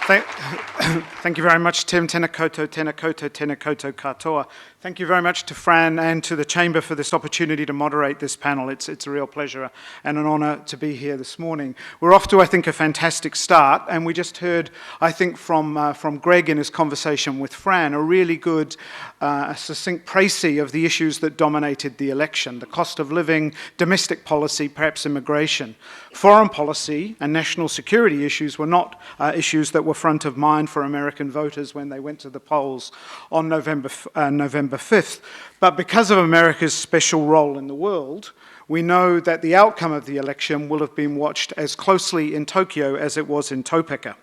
Thank you very much, Tim. Tēnā koutou, tēnā koutou, tēnā koutou katoa. Thank you very much to Fran and to the Chamber for this opportunity to moderate this panel. It's a real pleasure and an honour to be here this morning. We're off to, I think, a fantastic start, and we just heard, I think, from Greg in his conversation with Fran, a really good, succinct précis of the issues that dominated the election: the cost of living, domestic policy, perhaps immigration. Foreign policy and national security issues were not issues that were front of mind for American voters when they went to the polls on November 5th. But because of America's special role in the world, we know that the outcome of the election will have been watched as closely in Tokyo as it was in Topeka.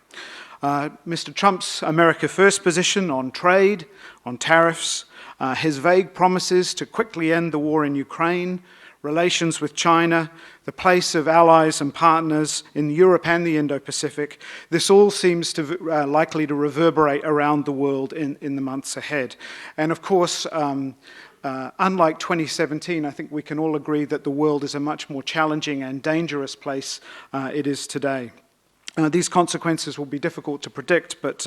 Mr. Trump's America First position on trade, on tariffs, his vague promises to quickly end the war in Ukraine, relations with China, the place of allies and partners in Europe and the Indo-Pacific, this all seems to likely to reverberate around the world in the months ahead. And of course, unlike 2017, I think we can all agree that the world is a much more challenging and dangerous place it is today. These consequences will be difficult to predict, but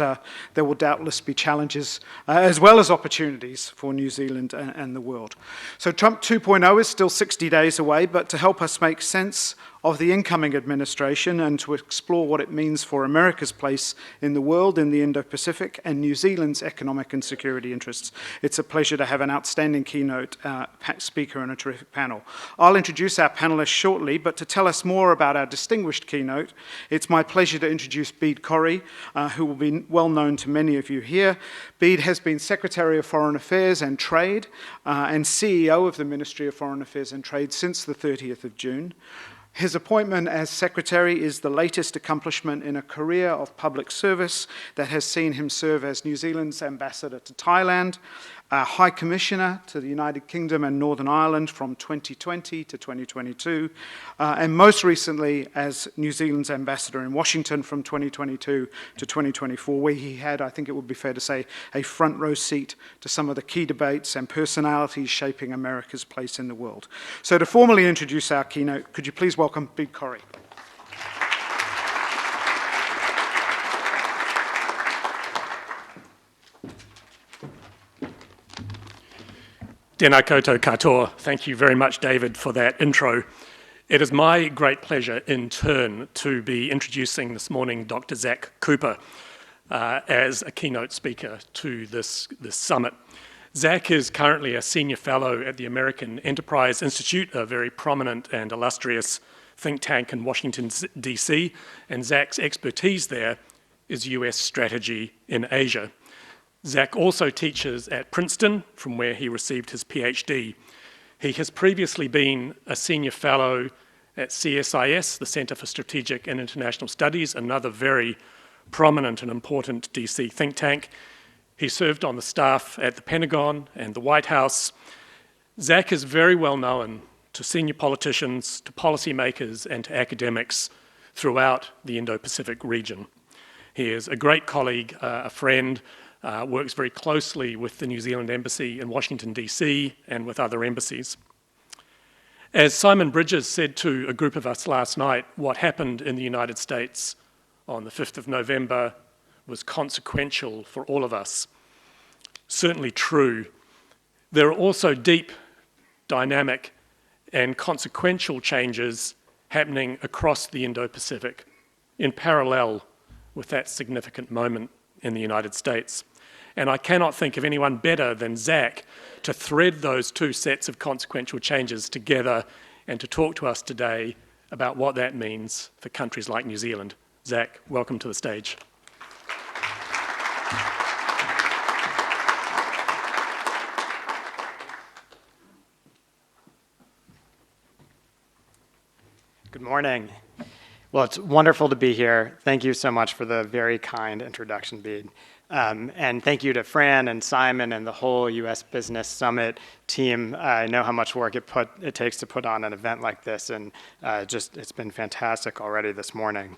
there will doubtless be challenges as well as opportunities for New Zealand and the world. So Trump 2.0 is still 60 days away, but to help us make sense of the incoming administration and to explore what it means for America's place in the world, in the Indo-Pacific, and New Zealand's economic and security interests, it's a pleasure to have an outstanding keynote speaker and a terrific panel. I'll introduce our panelists shortly, but to tell us more about our distinguished keynote, it's my pleasure to introduce Bede Corry, who will be well known to many of you here. Bede has been Secretary of Foreign Affairs and Trade and CEO of the Ministry of Foreign Affairs and Trade since the 30th of June. His appointment as Secretary is the latest accomplishment in a career of public service that has seen him serve as New Zealand's ambassador to Thailand, High Commissioner to the United Kingdom and Northern Ireland from 2020 to 2022, and most recently as New Zealand's ambassador in Washington from 2022 to 2024, where he had, I think it would be fair to say, a front row seat to some of the key debates and personalities shaping America's place in the world. So to formally introduce our keynote, could you please welcome Bede Corry. Tēnā koutou katoa. Thank you very much, David, for that intro. It is my great pleasure, in turn, to be introducing this morning Dr. Zack Cooper as a keynote speaker to this summit. Zack is currently a senior fellow at the American Enterprise Institute, a very prominent and illustrious think tank in Washington, D.C., and Zack's expertise there is US strategy in Asia. Zack also teaches at Princeton, from where he received his PhD. He has previously been a senior fellow at CSIS, the Center for Strategic and International Studies, another very prominent and important DC think tank. He served on the staff at the Pentagon and the White House. Zack is very well known to senior politicians, to policymakers, and to academics throughout the Indo-Pacific region. He is a great colleague, a friend, works very closely with the New Zealand Embassy in Washington, D.C., and with other embassies. As Simon Bridges said to a group of us last night, what happened in the United States on the 5th of November was consequential for all of us. Certainly true. There are also deep, dynamic, and consequential changes happening across the Indo-Pacific in parallel with that significant moment in the United States. And I cannot think of anyone better than Zack to thread those two sets of consequential changes together and to talk to us today about what that means for countries like New Zealand. Zack, welcome to the stage. Good morning. Well, it's wonderful to be here. Thank you so much for the very kind introduction, Bede. And thank you to Fran and Simon and the whole U.S. Business Summit team. I know how much work it takes to put on an event like this, and it's been fantastic already this morning.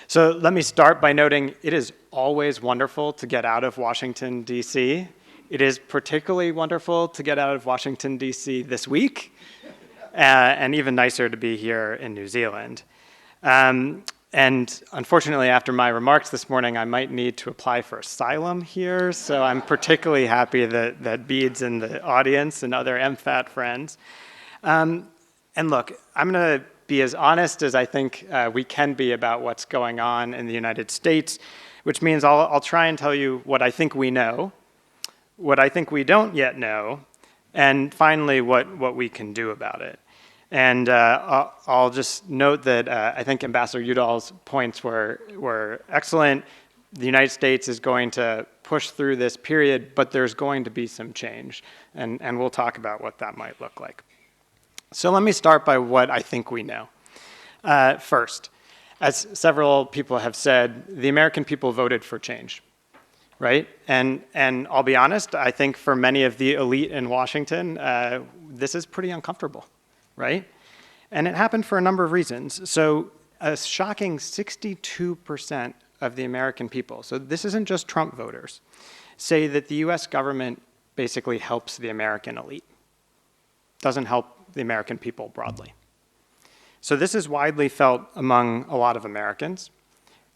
So let me start by noting it is always wonderful to get out of Washington, D.C. It is particularly wonderful to get out of Washington, D.C. this week, and even nicer to be here in New Zealand. And unfortunately, after my remarks this morning, I might need to apply for asylum here. So I'm particularly happy that Bede's in the audience and other MFAT friends. And look, I'm going to be as honest as I think we can be about what's going on in the United States, which means I'll try and tell you what I think we know, what I think we don't yet know, and finally what we can do about it. And I'll just note that I think Ambassador Udall's points were excellent. The United States is going to push through this period, but there's going to be some change. And we'll talk about what that might look like. So let me start by what I think we know. First, as several people have said, the American people voted for change, right? And I'll be honest, I think for many of the elite in Washington, this is pretty uncomfortable. Right? And it happened for a number of reasons. So a shocking 62% of the American people, so this isn't just Trump voters, say that the US government basically helps the American elite, doesn't help the American people broadly. So this is widely felt among a lot of Americans.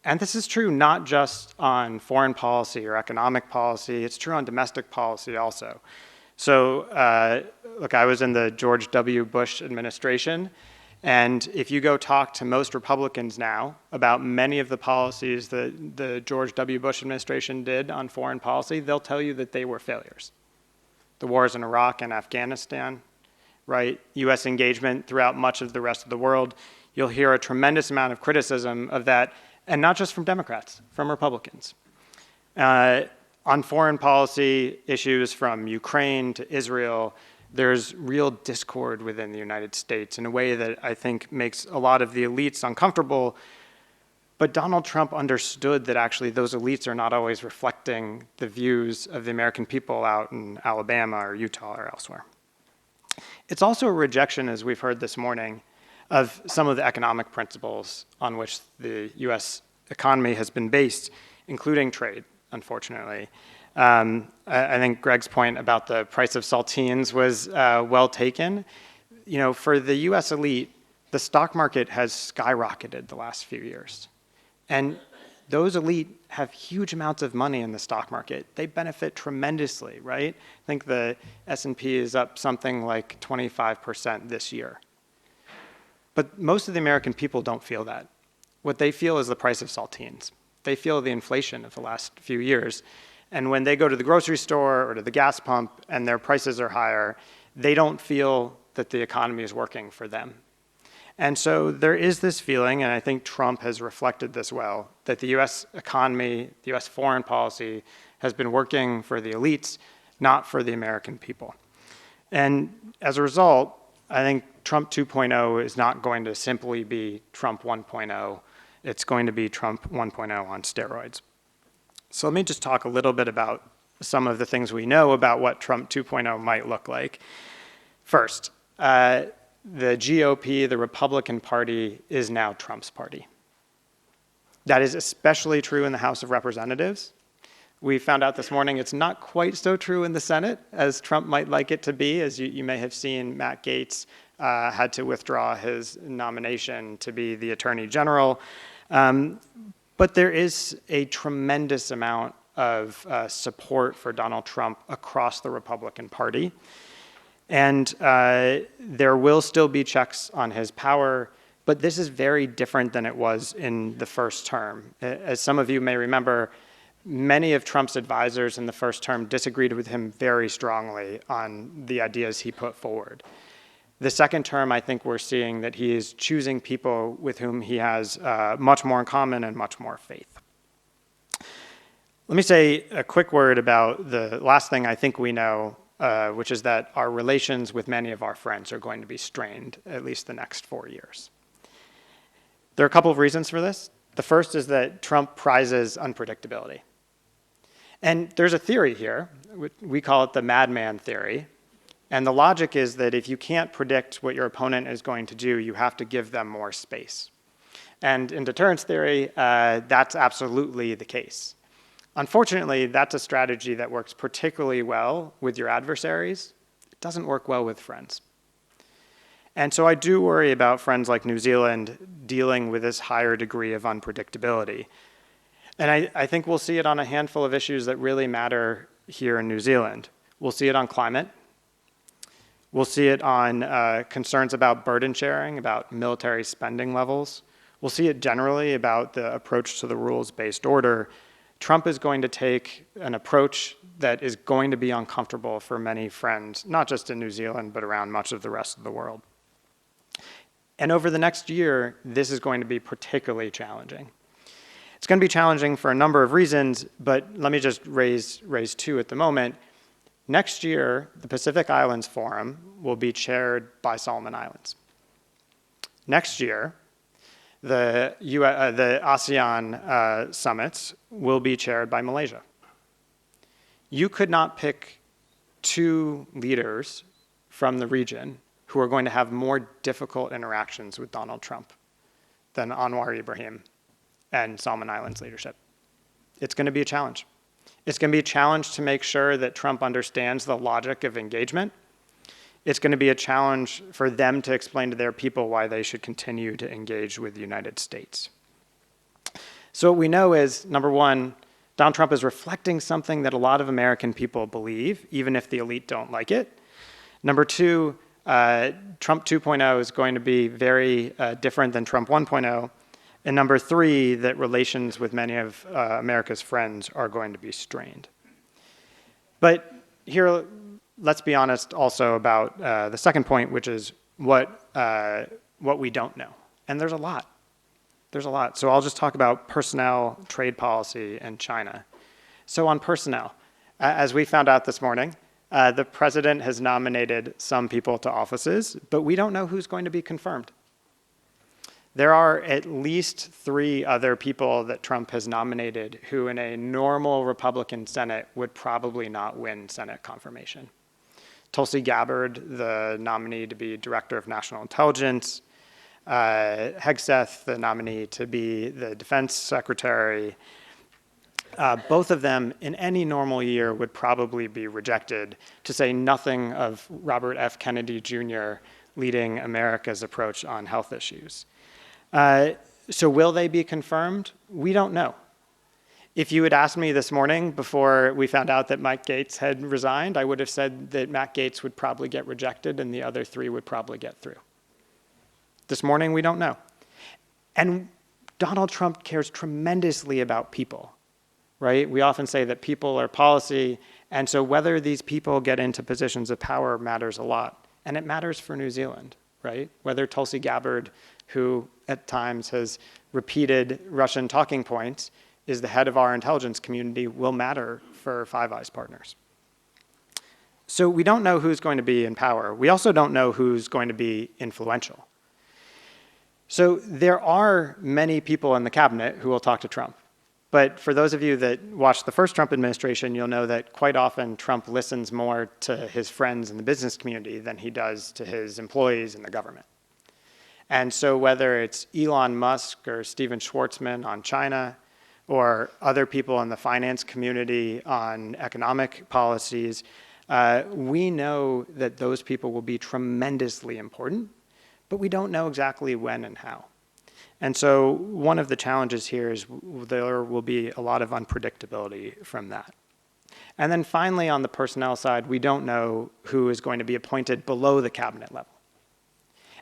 And this is true not just on foreign policy or economic policy, it's true on domestic policy also. So, look, I was in the George W. Bush administration, and if you go talk to most Republicans now about many of the policies that the George W. Bush administration did on foreign policy, they'll tell you that they were failures. The wars in Iraq and Afghanistan, right? US engagement throughout much of the rest of the world. You'll hear a tremendous amount of criticism of that, and not just from Democrats, from Republicans. On foreign policy issues from Ukraine to Israel, there's real discord within the United States in a way that I think makes a lot of the elites uncomfortable. But Donald Trump understood that actually those elites are not always reflecting the views of the American people out in Alabama or Utah or elsewhere. It's also a rejection, as we've heard this morning, of some of the economic principles on which the US economy has been based, including trade. Unfortunately. I think Greg's point about the price of saltines was well taken. You know, for the US elite, the stock market has skyrocketed the last few years. And those elite have huge amounts of money in the stock market. They benefit tremendously, right? I think the S&P is up something like 25% this year. But most of the American people don't feel that. What they feel is the price of saltines. They feel the inflation of the last few years. And when they go to the grocery store or to the gas pump and their prices are higher, they don't feel that the economy is working for them. And so there is this feeling, and I think Trump has reflected this well, that the US economy, the US foreign policy has been working for the elites, not for the American people. And as a result, I think Trump 2.0 is not going to simply be Trump 1.0. It's going to be Trump 1.0 on steroids. So let me just talk a little bit about some of the things we know about what Trump 2.0 might look like. First, the GOP, the Republican Party, is now Trump's party. That is especially true in the House of Representatives. We found out this morning it's not quite so true in the Senate as Trump might like it to be. As you may have seen, Matt Gaetz had to withdraw his nomination to be the Attorney General. But there is a tremendous amount of support for Donald Trump across the Republican Party. And there will still be checks on his power, but this is very different than it was in the first term. As some of you may remember, many of Trump's advisors in the first term disagreed with him very strongly on the ideas he put forward. The second term, I think we're seeing that he is choosing people with whom he has much more in common and much more faith. Let me say a quick word about the last thing I think we know, which is that our relations with many of our friends are going to be strained at least the next 4 years. There are a couple of reasons for this. The first is that Trump prizes unpredictability. And there's a theory here, we call it the madman theory. And the logic is that if you can't predict what your opponent is going to do, you have to give them more space. And in deterrence theory, that's absolutely the case. Unfortunately, that's a strategy that works particularly well with your adversaries. It doesn't work well with friends. And so I do worry about friends like New Zealand dealing with this higher degree of unpredictability. And I think we'll see it on a handful of issues that really matter here in New Zealand. We'll see it on climate. We'll see it on concerns about burden sharing, about military spending levels. We'll see it generally about the approach to the rules-based order. Trump is going to take an approach that is going to be uncomfortable for many friends, not just in New Zealand, but around much of the rest of the world. And over the next year, this is going to be particularly challenging. It's going to be challenging for a number of reasons, but let me just raise two at the moment. Next year, the Pacific Islands Forum will be chaired by Solomon Islands. Next year, the ASEAN summits will be chaired by Malaysia. You could not pick two leaders from the region who are going to have more difficult interactions with Donald Trump than Anwar Ibrahim and Solomon Islands leadership. It's going to be a challenge. It's going to be a challenge to make sure that Trump understands the logic of engagement. It's going to be a challenge for them to explain to their people why they should continue to engage with the United States. So what we know is, number one, Donald Trump is reflecting something that a lot of American people believe, even if the elite don't like it. Number two, Trump 2.0 is going to be very different than Trump 1.0. And number three, that relations with many of America's friends are going to be strained. But here, let's be honest also about the second point, which is what we don't know. And there's a lot. There's a lot. So I'll just talk about personnel, trade policy, and China. So on personnel, as we found out this morning, the president has nominated some people to offices, but we don't know who's going to be confirmed. There are at least 3 other people that Trump has nominated who in a normal Republican Senate would probably not win Senate confirmation. Tulsi Gabbard, the nominee to be Director of National Intelligence, Hegseth, the nominee to be the Defense Secretary. Both of them in any normal year would probably be rejected, to say nothing of Robert F. Kennedy Jr. leading America's approach on health issues. So will they be confirmed? We don't know. If you had asked me this morning before we found out that Mike Gates had resigned, I would have said that Matt Gaetz would probably get rejected and the other 3 would probably get through. This morning, we don't know. And Donald Trump cares tremendously about people, right? We often say that people are policy, and so whether these people get into positions of power matters a lot. And it matters for New Zealand, right? Whether Tulsi Gabbard, who at times has repeated Russian talking points, is the head of our intelligence community, will matter for Five Eyes partners. So we don't know who's going to be in power. We also don't know who's going to be influential. So there are many people in the cabinet who will talk to Trump. But for those of you that watched the first Trump administration, you'll know that quite often Trump listens more to his friends in the business community than he does to his employees in the government. And so whether it's Elon Musk or Steven Schwartzman on China, or other people in the finance community on economic policies, we know that those people will be tremendously important, but we don't know exactly when and how. And so one of the challenges here is there will be a lot of unpredictability from that. And then finally, on the personnel side, we don't know who is going to be appointed below the cabinet level.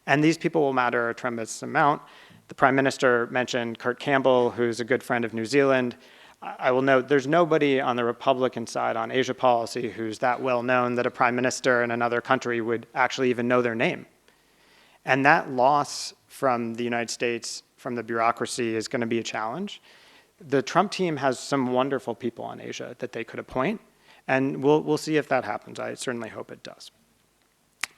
And these people will matter a tremendous amount. The Prime Minister mentioned Kurt Campbell, who's a good friend of New Zealand. I will note there's nobody on the Republican side on Asia policy who's that well known that a Prime Minister in another country would actually even know their name. And that loss from the United States, from the bureaucracy, is going to be a challenge. The Trump team has some wonderful people on Asia that they could appoint, and we'll see if that happens. I certainly hope it does.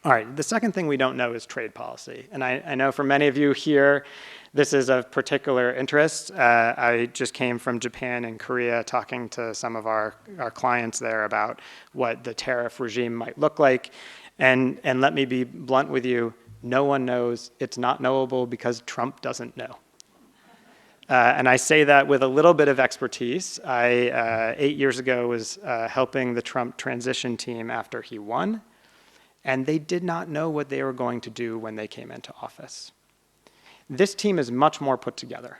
All right, the second thing we don't know is trade policy. And I know for many of you here, this is of particular interest. I just came from Japan and Korea talking to some of our clients there about what the tariff regime might look like. And let me be blunt with you, no one knows. It's not knowable because Trump doesn't know. And I say that with a little bit of expertise. I, 8 years ago, was helping the Trump transition team after he won. and they did not know what they were going to do when they came into office. This team is much more put together.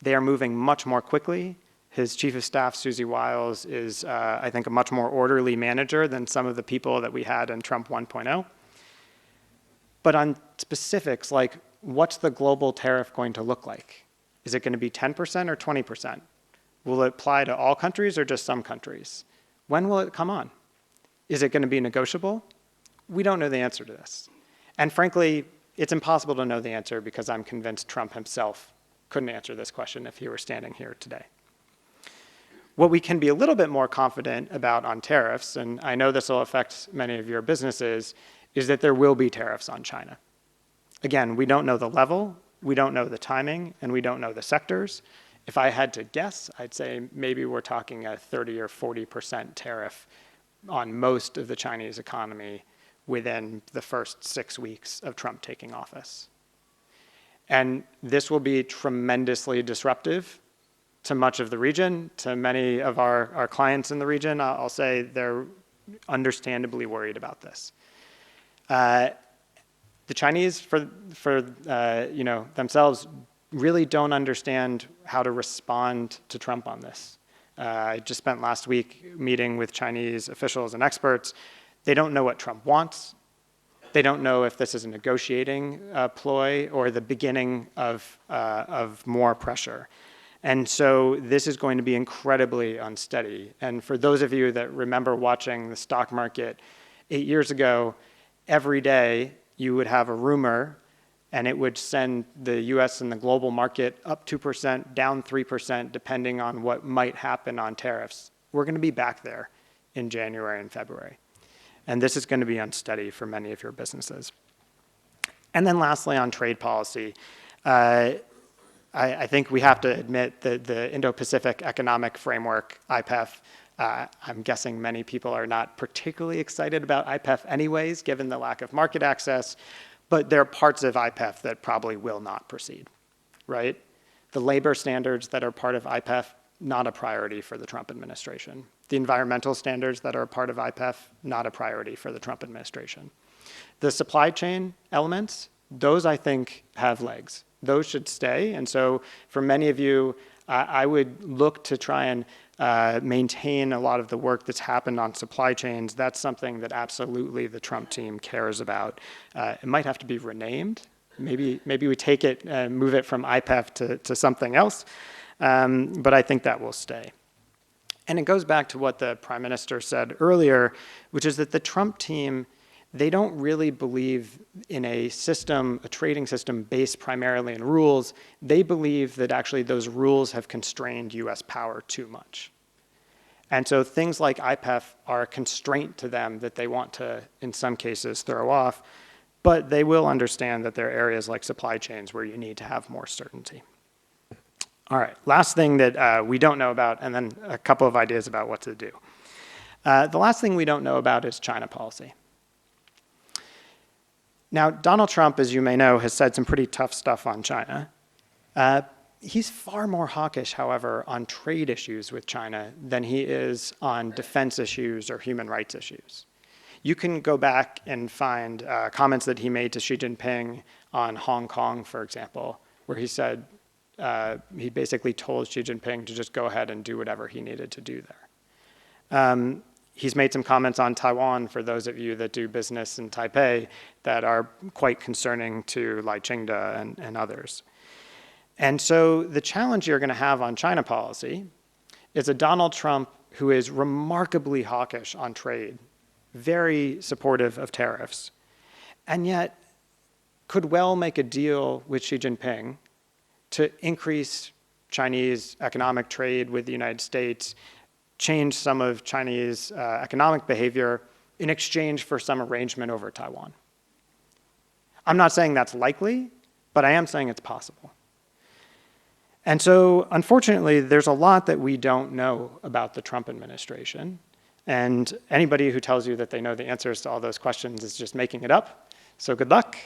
They are moving much more quickly. His chief of staff, Susie Wiles, is, I think, a much more orderly manager than some of the people that we had in Trump 1.0. But on specifics, like what's the global tariff going to look like? Is it going to be 10% or 20%? Will it apply to all countries or just some countries? When will it come on? Is it going to be negotiable? We don't know the answer to this. And frankly, it's impossible to know the answer because I'm convinced Trump himself couldn't answer this question if he were standing here today. What we can be a little bit more confident about on tariffs, and I know this will affect many of your businesses, is that there will be tariffs on China. Again, we don't know the level, we don't know the timing, and we don't know the sectors. If I had to guess, I'd say maybe we're talking a 30 or 40% tariff on most of the Chinese economy within the first 6 weeks of Trump taking office. And this will be tremendously disruptive to much of the region, to many of our clients in the region. I'll say they're understandably worried about this. The Chinese, for themselves, really don't understand how to respond to Trump on this. I just spent last week meeting with Chinese officials and experts. They don't know what Trump wants. They don't know if this is a negotiating ploy or the beginning of more pressure. And so this is going to be incredibly unsteady. And for those of you that remember watching the stock market 8 years ago, every day you would have a rumor and it would send the US and the global market up 2%, down 3%, depending on what might happen on tariffs. We're going to be back there in January and February. And this is going to be unsteady for many of your businesses. And then lastly, on trade policy, I think we have to admit that the Indo-Pacific Economic Framework, IPEF, I'm guessing many people are not particularly excited about IPEF anyways, given the lack of market access, but there are parts of IPEF that probably will not proceed, right? The labor standards that are part of IPEF, not a priority for the Trump administration. The environmental standards that are a part of IPEF, not a priority for the Trump administration. The supply chain elements, those I think have legs. Those should stay, and so for many of you, I would look to try and maintain a lot of the work that's happened on supply chains. That's something that absolutely the Trump team cares about. It might have to be renamed. Maybe we take it and move it from IPEF to something else, but I think that will stay. And it goes back to what the Prime Minister said earlier, which is that the Trump team, they don't really believe in a system, a trading system based primarily in rules. They believe that actually those rules have constrained US power too much. And so things like IPEF are a constraint to them that they want to, in some cases, throw off, but they will understand that there are areas like supply chains where you need to have more certainty. All right, last thing that we don't know about, and then a couple of ideas about what to do. The last thing we don't know about is China policy. Now, Donald Trump, as you may know, has said some pretty tough stuff on China. He's far more hawkish, however, on trade issues with China than he is on defense issues or human rights issues. You can go back and find comments that he made to Xi Jinping on Hong Kong, for example, where he said, he basically told Xi Jinping to just go ahead and do whatever he needed to do there. He's made some comments on Taiwan, for those of you that do business in Taipei, that are quite concerning to Lai Ching-te and others. And so the challenge you're going to have on China policy is a Donald Trump who is remarkably hawkish on trade, very supportive of tariffs, and yet could well make a deal with Xi Jinping to increase Chinese economic trade with the United States, change some of Chinese economic behavior in exchange for some arrangement over Taiwan. I'm not saying that's likely, but I am saying it's possible. And so, unfortunately, there's a lot that we don't know about the Trump administration. And anybody who tells you that they know the answers to all those questions is just making it up. So good luck.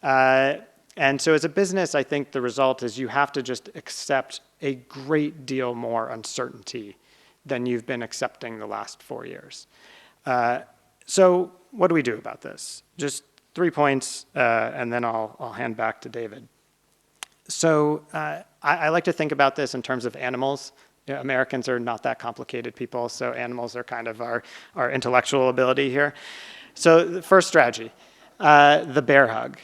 And so as a business, I think the result is you have to just accept a great deal more uncertainty than you've been accepting the last 4 years. So what do we do about this? Just 3 points, and then I'll hand back to David. So I like to think about this in terms of animals. Americans are not that complicated people, so animals are kind of our intellectual ability here. So the first strategy, the bear hug.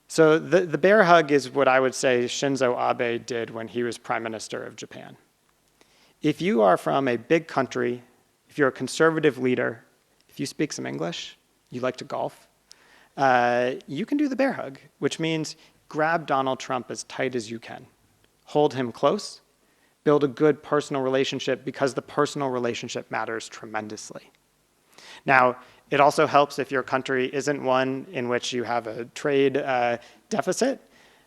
So the bear hug is what I would say Shinzo Abe did when he was Prime Minister of Japan. If you are from a big country, if you're a conservative leader, if you speak some English, you like to golf, you can do the bear hug, which means grab Donald Trump as tight as you can. Hold him close, build a good personal relationship because the personal relationship matters tremendously. Now, it also helps if your country isn't one in which you have a trade deficit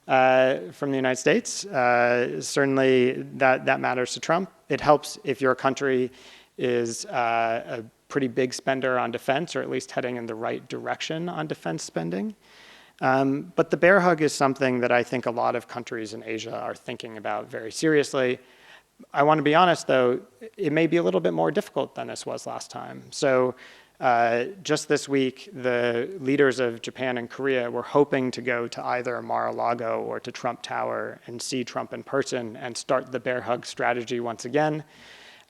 from the United States. Certainly that matters to Trump. It helps if your country is a pretty big spender on defense, or at least heading in the right direction on defense spending. But the bear hug is something that I think a lot of countries in Asia are thinking about very seriously. I want to be honest, though, it may be a little bit more difficult than this was last time. So just this week, the leaders of Japan and Korea were hoping to go to either Mar-a-Lago or to Trump Tower and see Trump in person and start the bear hug strategy once again.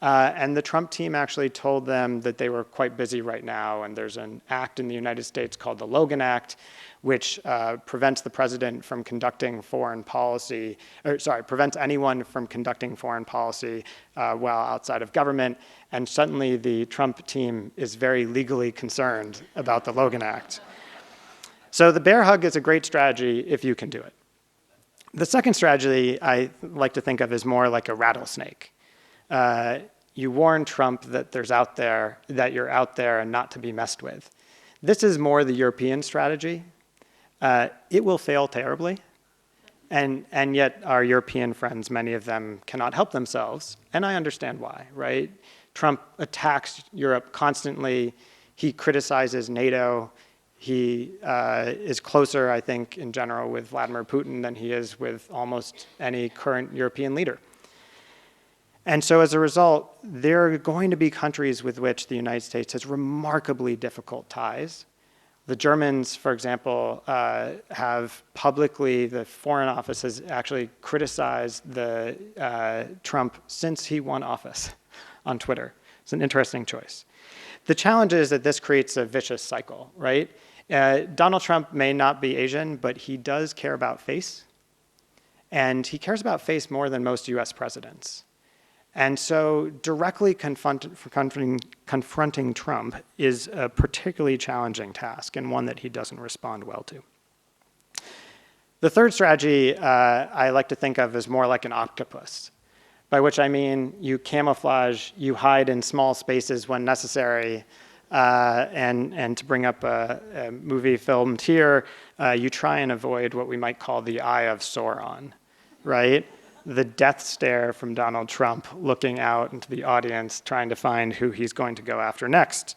And the Trump team actually told them that they were quite busy right now, and there's an act in the United States called the Logan Act, which prevents the president from conducting foreign policy, prevents anyone from conducting foreign policy while outside of government. And suddenly the Trump team is very legally concerned about the Logan Act. So the bear hug is a great strategy if you can do it. The second strategy I like to think of as more like a rattlesnake. You warn Trump that you're out there and not to be messed with. This is more the European strategy. It will fail terribly, and yet our European friends, many of them cannot help themselves, and I understand why, right? Trump attacks Europe constantly. He criticizes NATO. He is closer, I think, in general with Vladimir Putin than he is with almost any current European leader. And so as a result, there are going to be countries with which the United States has remarkably difficult ties. The Germans, for example, have publicly, the Foreign Office has actually criticized Trump since he won office on Twitter. It's an interesting choice. The challenge is that this creates a vicious cycle, right? Donald Trump may not be Asian, but he does care about face. And he cares about face more than most US presidents. And so directly confronting Trump is a particularly challenging task and one that he doesn't respond well to. The third strategy I like to think of as more like an octopus, by which I mean you camouflage, you hide in small spaces when necessary, and to bring up a movie filmed here, you try and avoid what we might call the Eye of Sauron, right? The death stare from Donald Trump looking out into the audience, trying to find who he's going to go after next.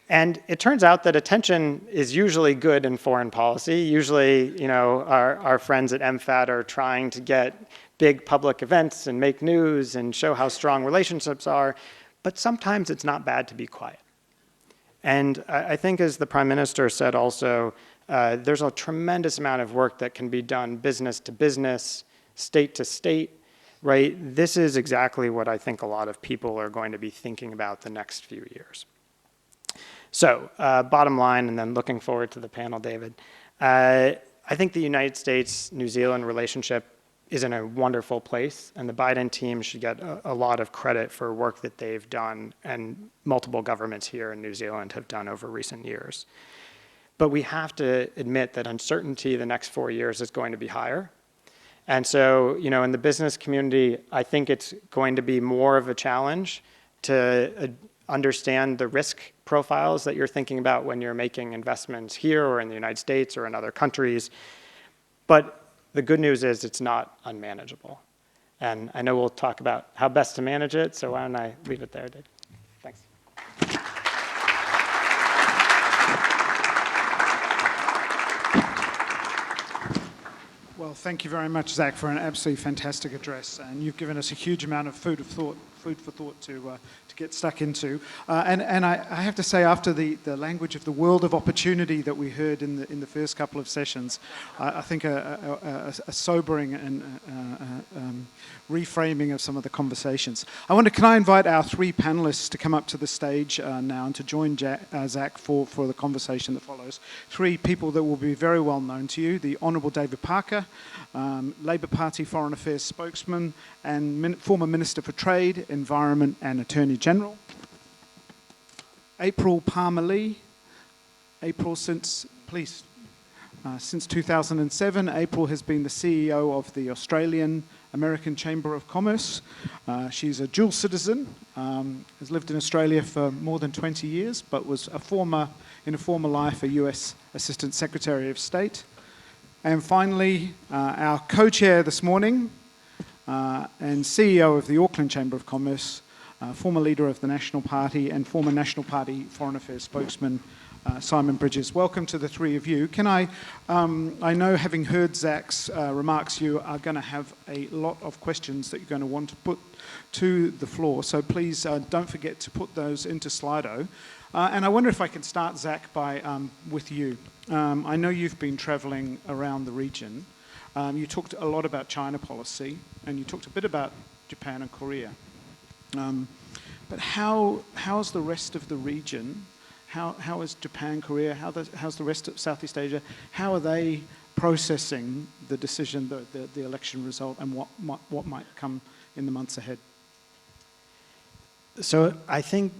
And it turns out that attention is usually good in foreign policy. Usually, our friends at MFAT are trying to get big public events and make news and show how strong relationships are, but sometimes it's not bad to be quiet. And I think, as the Prime Minister said also, there's a tremendous amount of work that can be done business to business, state to state, right? This is exactly what I think a lot of people are going to be thinking about the next few years. So, bottom line, and then looking forward to the panel, David, I think the United States-New Zealand relationship is in a wonderful place, and the Biden team should get a lot of credit for work that they've done and multiple governments here in New Zealand have done over recent years. But we have to admit that uncertainty the next 4 years is going to be higher. And so, in the business community, I think it's going to be more of a challenge to understand the risk profiles that you're thinking about when you're making investments here or in the United States or in other countries. But the good news is it's not unmanageable. And I know we'll talk about how best to manage it, so why don't I leave it there, Dave? Thanks. Well, thank you very much, Zack, for an absolutely fantastic address. And you've given us a huge amount of food of thought food for thought to get stuck into. And I have to say, after the language of the world of opportunity that we heard in the first couple of sessions, I think a sobering and reframing of some of the conversations. Can I invite our three panelists to come up to the stage now and to join Zack for the conversation that follows. Three people that will be very well known to you: the Honourable David Parker, Labour Party Foreign Affairs spokesman and former Minister for Trade, Environment and Attorney General. April Palmer-Lee. April, since 2007, April has been the CEO of the Australian American Chamber of Commerce. She's a dual citizen, has lived in Australia for more than 20 years, but was in a former life a US Assistant Secretary of State. And finally, our co-chair this morning and CEO of the Auckland Chamber of Commerce, former leader of the National Party and former National Party Foreign Affairs spokesman, Simon Bridges. Welcome to the three of you. I know, having heard Zack's remarks, you are going to have a lot of questions that you're going to want to put to the floor, so please don't forget to put those into Slido. And I wonder if I can start, Zack, with you. I know you've been travelling around the region. You talked a lot about China policy, and you talked a bit about Japan and Korea. But how's the rest of the region? How is Japan, Korea, how's the rest of Southeast Asia? How are they processing the decision, the election result, and what might come in the months ahead? So I think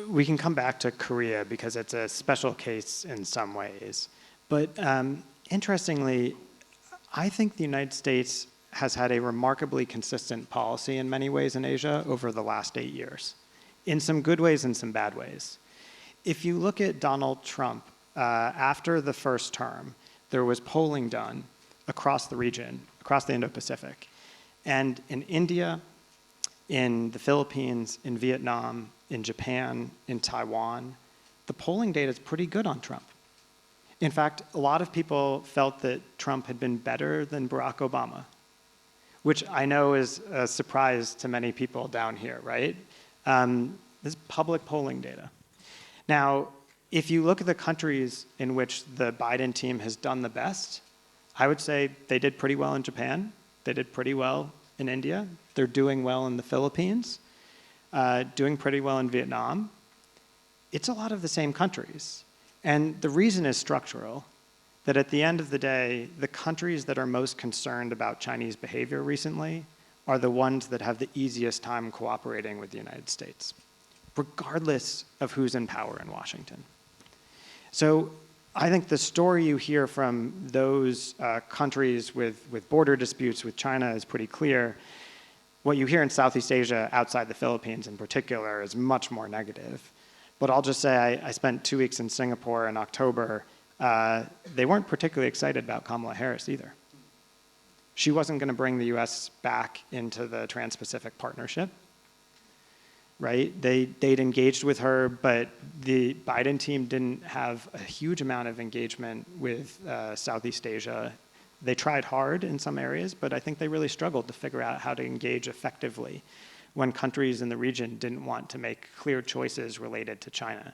we can come back to Korea because it's a special case in some ways. But interestingly, I think the United States has had a remarkably consistent policy in many ways in Asia over the last 8 years, in some good ways and some bad ways. If you look at Donald Trump, after the first term, there was polling done across the region, across the Indo-Pacific. And in India, in the Philippines, in Vietnam, in Japan, in Taiwan, the polling data is pretty good on Trump. In fact, a lot of people felt that Trump had been better than Barack Obama, which I know is a surprise to many people down here, right? This is public polling data. Now, if you look at the countries in which the Biden team has done the best, I would say they did pretty well in Japan. They did pretty well in India. They're doing well in the Philippines, doing pretty well in Vietnam. It's a lot of the same countries. And the reason is structural, that at the end of the day, the countries that are most concerned about Chinese behavior recently are the ones that have the easiest time cooperating with the United States, regardless of who's in power in Washington. So I think the story you hear from those countries with border disputes with China is pretty clear. What you hear in Southeast Asia, outside the Philippines in particular, is much more negative. But I'll just say I spent 2 weeks in Singapore in October. They weren't particularly excited about Kamala Harris either. She wasn't going to bring the US back into the Trans-Pacific Partnership, right? They'd engaged with her, but the Biden team didn't have a huge amount of engagement with Southeast Asia. They tried hard in some areas, but I think they really struggled to figure out how to engage effectively when countries in the region didn't want to make clear choices related to China.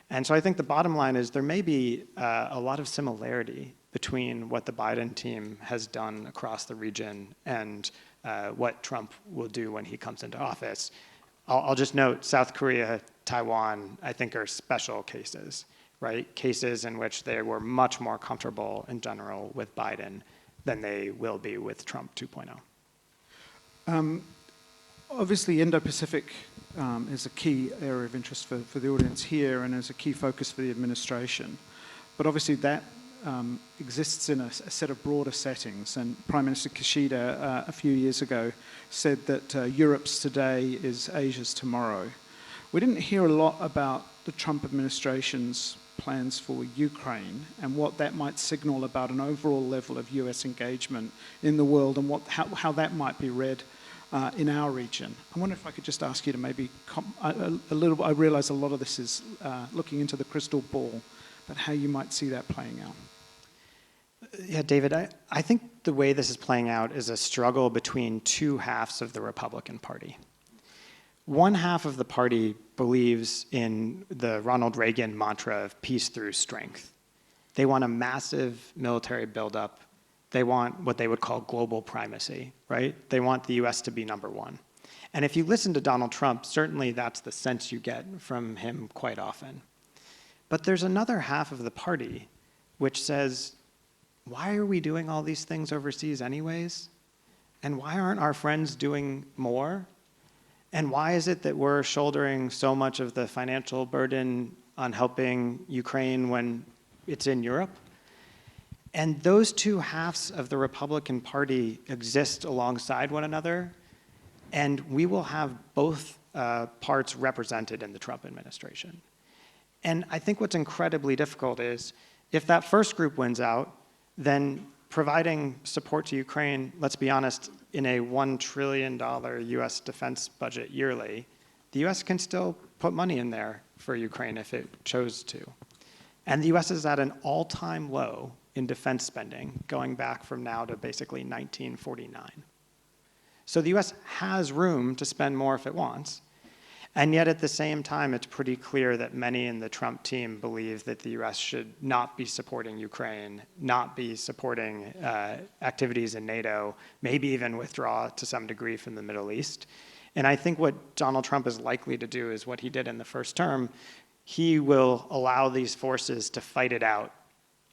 And so I think the bottom line is there may be a lot of similarity between what the Biden team has done across the region and what Trump will do when he comes into office. I'll just note South Korea, Taiwan, I think are special cases, right? Cases in which they were much more comfortable in general with Biden than they will be with Trump 2.0. Obviously, Indo-Pacific is a key area of interest for the audience here and is a key focus for the administration. But obviously that exists in a set of broader settings. And Prime Minister Kishida a few years ago said that Europe's today is Asia's tomorrow. We didn't hear a lot about the Trump administration's plans for Ukraine and what that might signal about an overall level of US engagement in the world and how that might be read in our region. I wonder if I could just ask you to maybe a little. I realise a lot of this is looking into the crystal ball, but how you might see that playing out. Yeah, David, I think the way this is playing out is a struggle between two halves of the Republican Party. one half of the party believes in the Ronald Reagan mantra of peace through strength. They want a massive military buildup. They want what they would call global primacy, right? They want the US to be number one. And if you listen to Donald Trump, certainly that's the sense you get from him quite often. But there's another half of the party which says, why are we doing all these things overseas anyways? And why aren't our friends doing more? And why is it that we're shouldering so much of the financial burden on helping Ukraine when it's in Europe? And those two halves of the Republican Party exist alongside one another, and we will have both parts represented in the Trump administration. And I think what's incredibly difficult is if that first group wins out, then providing support to Ukraine, let's be honest, in a $1 trillion US defense budget yearly, the US can still put money in there for Ukraine if it chose to. And the US is at an all-time low in defense spending, going back from now to basically 1949. So the US has room to spend more if it wants. And yet at the same time, it's pretty clear that many in the Trump team believe that the US should not be supporting Ukraine, not be supporting activities in NATO, maybe even withdraw to some degree from the Middle East. And I think what Donald Trump is likely to do is what he did in the first term. He will allow these forces to fight it out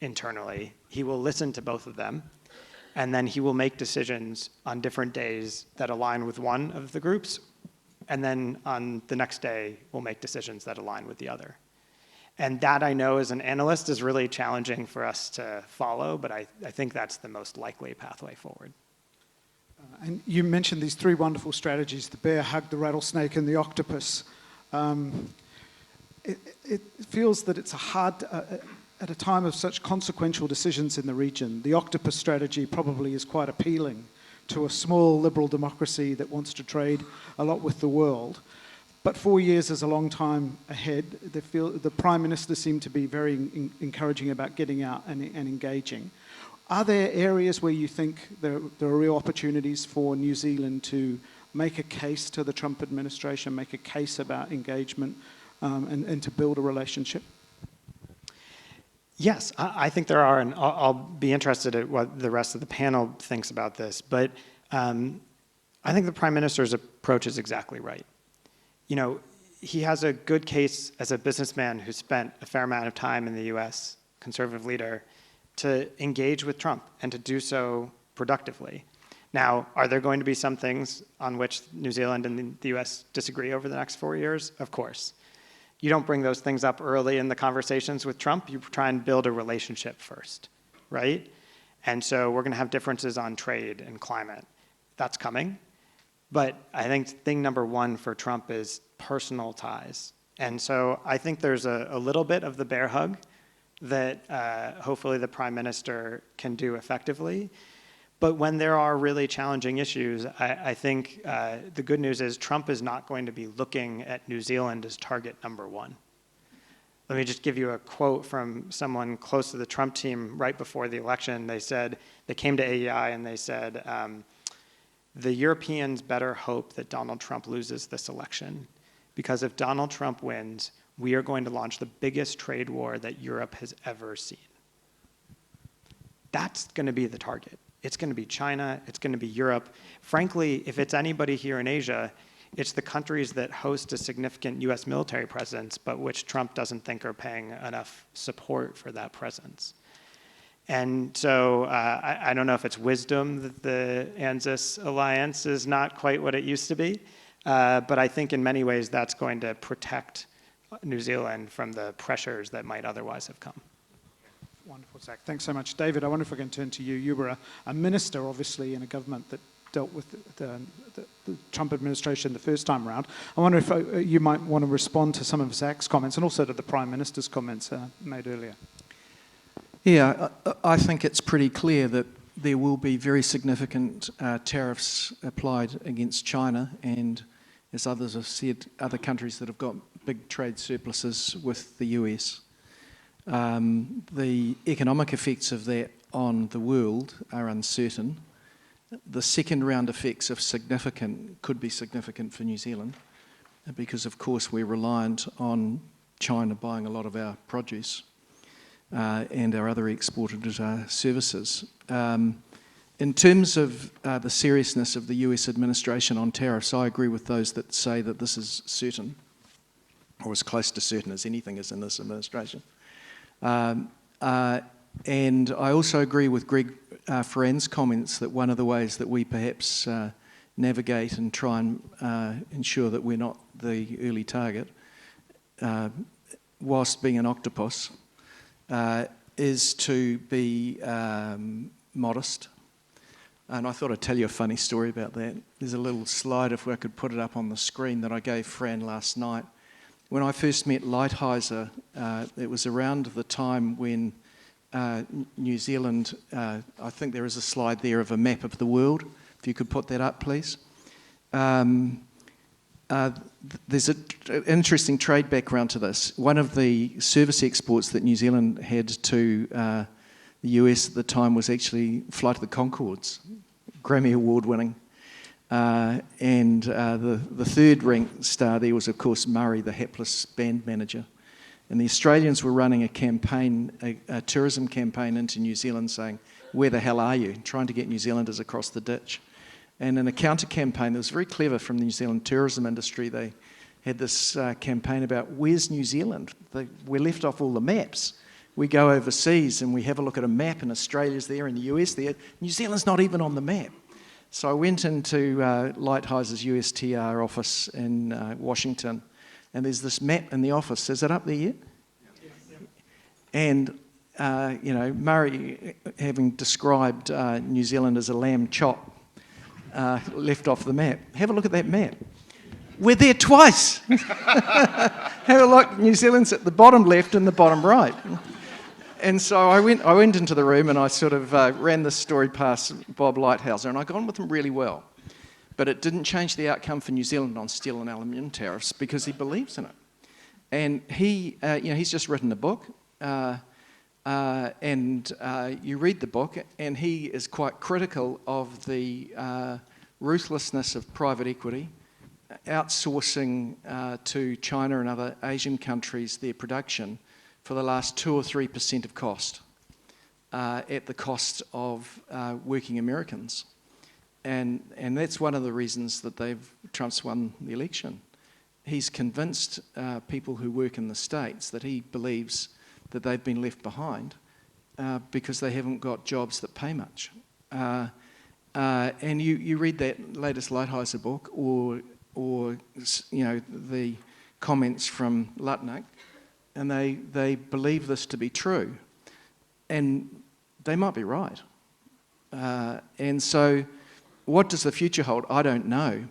internally. He will listen to both of them. And then he will make decisions on different days that align with one of the groups. And then on the next day, we'll make decisions that align with the other. And that, I know, as an analyst, is really challenging for us to follow, but I think that's the most likely pathway forward. And you mentioned these three wonderful strategies: the bear hug, the rattlesnake, and the octopus. It feels that it's a hard, at a time of such consequential decisions in the region, the octopus strategy probably is quite appealing to a small liberal democracy that wants to trade a lot with the world. But 4 years is a long time ahead. The Prime Minister seemed to be very encouraging about getting out and engaging. Are there areas where you think there are real opportunities for New Zealand to make a case to the Trump administration, make a case about engagement, and to build a relationship? Yes, I think there are, and I'll be interested in what the rest of the panel thinks about this. But I think the Prime Minister's approach is exactly right. You know, he has a good case as a businessman who spent a fair amount of time in the US, conservative leader, to engage with Trump and to do so productively. Now, are there going to be some things on which New Zealand and the US disagree over the next 4 years? Of course. You don't bring those things up early in the conversations with Trump. You try and build a relationship first, right? And so we're going to have differences on trade and climate. That's coming. But I think thing number one for Trump is personal ties. And so I think there's a little bit of the bear hug that hopefully the Prime Minister can do effectively. But when there are really challenging issues, I think the good news is Trump is not going to be looking at New Zealand as target number one. Let me just give you a quote from someone close to the Trump team right before the election. They said, they came to AEI and they said, the Europeans better hope that Donald Trump loses this election, because if Donald Trump wins, we are going to launch the biggest trade war that Europe has ever seen. That's going to be the target. It's going to be China, it's going to be Europe. Frankly, if it's anybody here in Asia, it's the countries that host a significant US military presence, but which Trump doesn't think are paying enough support for that presence. And so I don't know if it's wisdom that the ANZUS alliance is not quite what it used to be, but I think in many ways that's going to protect New Zealand from the pressures that might otherwise have come. Wonderful, Zack. Thanks so much. David, I wonder if I can turn to you. You were a minister, obviously, in a government that dealt with the Trump administration the first time around. I wonder if you might want to respond to some of Zack's comments and also to the Prime Minister's comments made earlier. Yeah, I think it's pretty clear that there will be very significant tariffs applied against China, and as others have said, other countries that have got big trade surpluses with the US. The economic effects of that on the world are uncertain. The second round effects, if significant, could be significant for New Zealand. because of course we're reliant on China buying a lot of our produce and our other exported services. In terms of the seriousness of the US administration on tariffs, I agree with those that say that this is certain, or as close to certain as anything is in this administration. And I also agree with Greg Ferran's comments that one of the ways that we perhaps navigate and try and ensure that we're not the early target, whilst being an octopus, is to be modest. And I thought I'd tell you a funny story about that. There's a little slide, if I could put it up on the screen, that I gave Fran last night. When I first met Lighthizer, it was around the time when New Zealand, I think there is a slide there of a map of the world. If you could put that up, please. There's an interesting trade background to this. One of the service exports that New Zealand had to the US at the time was actually Flight of the Conchords, Grammy Award winning. And the third ranked star there was, of course, Murray, the hapless band manager. And the Australians were running a campaign, a tourism campaign into New Zealand saying, "Where the hell are you?" Trying to get New Zealanders across the ditch. And in a counter-campaign that was very clever from the New Zealand tourism industry, they had this campaign about, where's New Zealand? We're left off all the maps. We go overseas and we have a look at a map and Australia's there and the US there. New Zealand's not even on the map. So I went into Lighthizer's USTR office in Washington, and there's this map in the office. Is it up there yet? Yes. And, Murray, having described New Zealand as a lamb chop, left off the map. Have a look at that map. We're there twice. Have a look. New Zealand's at the bottom left and the bottom right. And so I went into the room and I sort of ran this story past Bob Lighthizer, and I got on with him really well. But it didn't change the outcome for New Zealand on steel and aluminium tariffs because he believes in it. And he's just written a book, and you read the book, and he is quite critical of the ruthlessness of private equity, outsourcing to China and other Asian countries their production for the last 2 or 3% of cost, at the cost of working Americans. And that's one of the reasons that Trump's won the election. He's convinced people who work in the States that he believes that they've been left behind because they haven't got jobs that pay much. And you read that latest Lighthizer book, or the comments from Lutnick, and they believe this to be true, and they might be right. And so, what does the future hold? I don't know,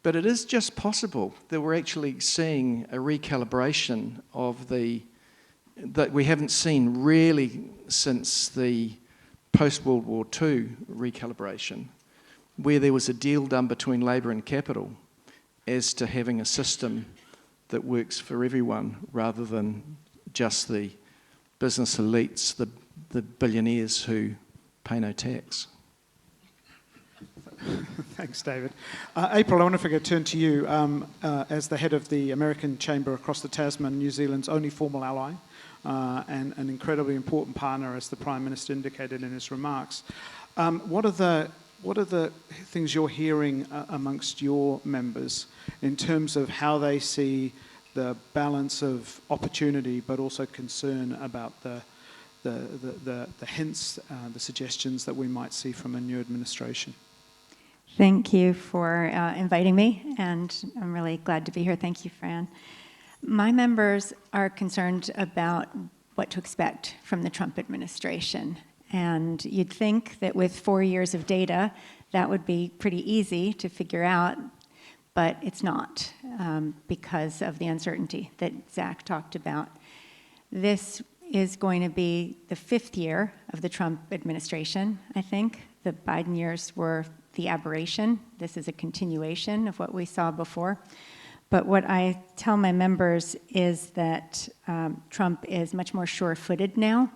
but it is just possible that we're actually seeing a recalibration of that we haven't seen really since the post-World War II recalibration, where there was a deal done between labour and capital as to having a system that works for everyone rather than just the business elites, the billionaires who pay no tax. Thanks, David. April, I wonder if I could turn to you as the head of the American Chamber across the Tasman, New Zealand's only formal ally, and an incredibly important partner, as the Prime Minister indicated in his remarks. What are the things you're hearing amongst your members in terms of how they see the balance of opportunity, but also concern about the hints, the suggestions that we might see from a new administration? Thank you for inviting me, and I'm really glad to be here. Thank you, Fran. My members are concerned about what to expect from the Trump administration. And you'd think that with 4 years of data, that would be pretty easy to figure out, but it's not because of the uncertainty that Zack talked about. This is going to be the 5th year of the Trump administration, I think. The Biden years were the aberration. This is a continuation of what we saw before. But what I tell my members is that Trump is much more sure-footed now.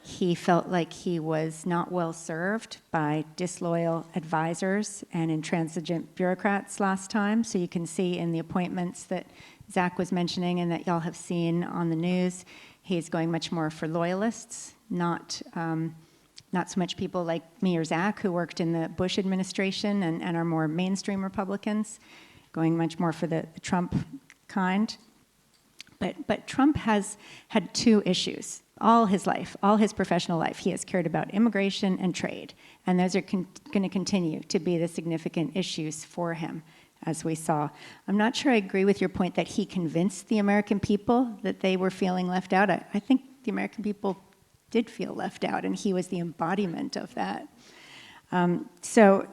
He felt like he was not well served by disloyal advisors and intransigent bureaucrats last time. So you can see in the appointments that Zack was mentioning and that y'all have seen on the news, he's going much more for loyalists, not so much people like me or Zack who worked in the Bush administration and are more mainstream Republicans, going much more for the Trump kind. But Trump has had two issues all his life, all his professional life. He has cared about immigration and trade, and those are going to continue to be the significant issues for him, as we saw. I'm not sure I agree with your point that he convinced the American people that they were feeling left out. I think the American people did feel left out, and he was the embodiment of that. So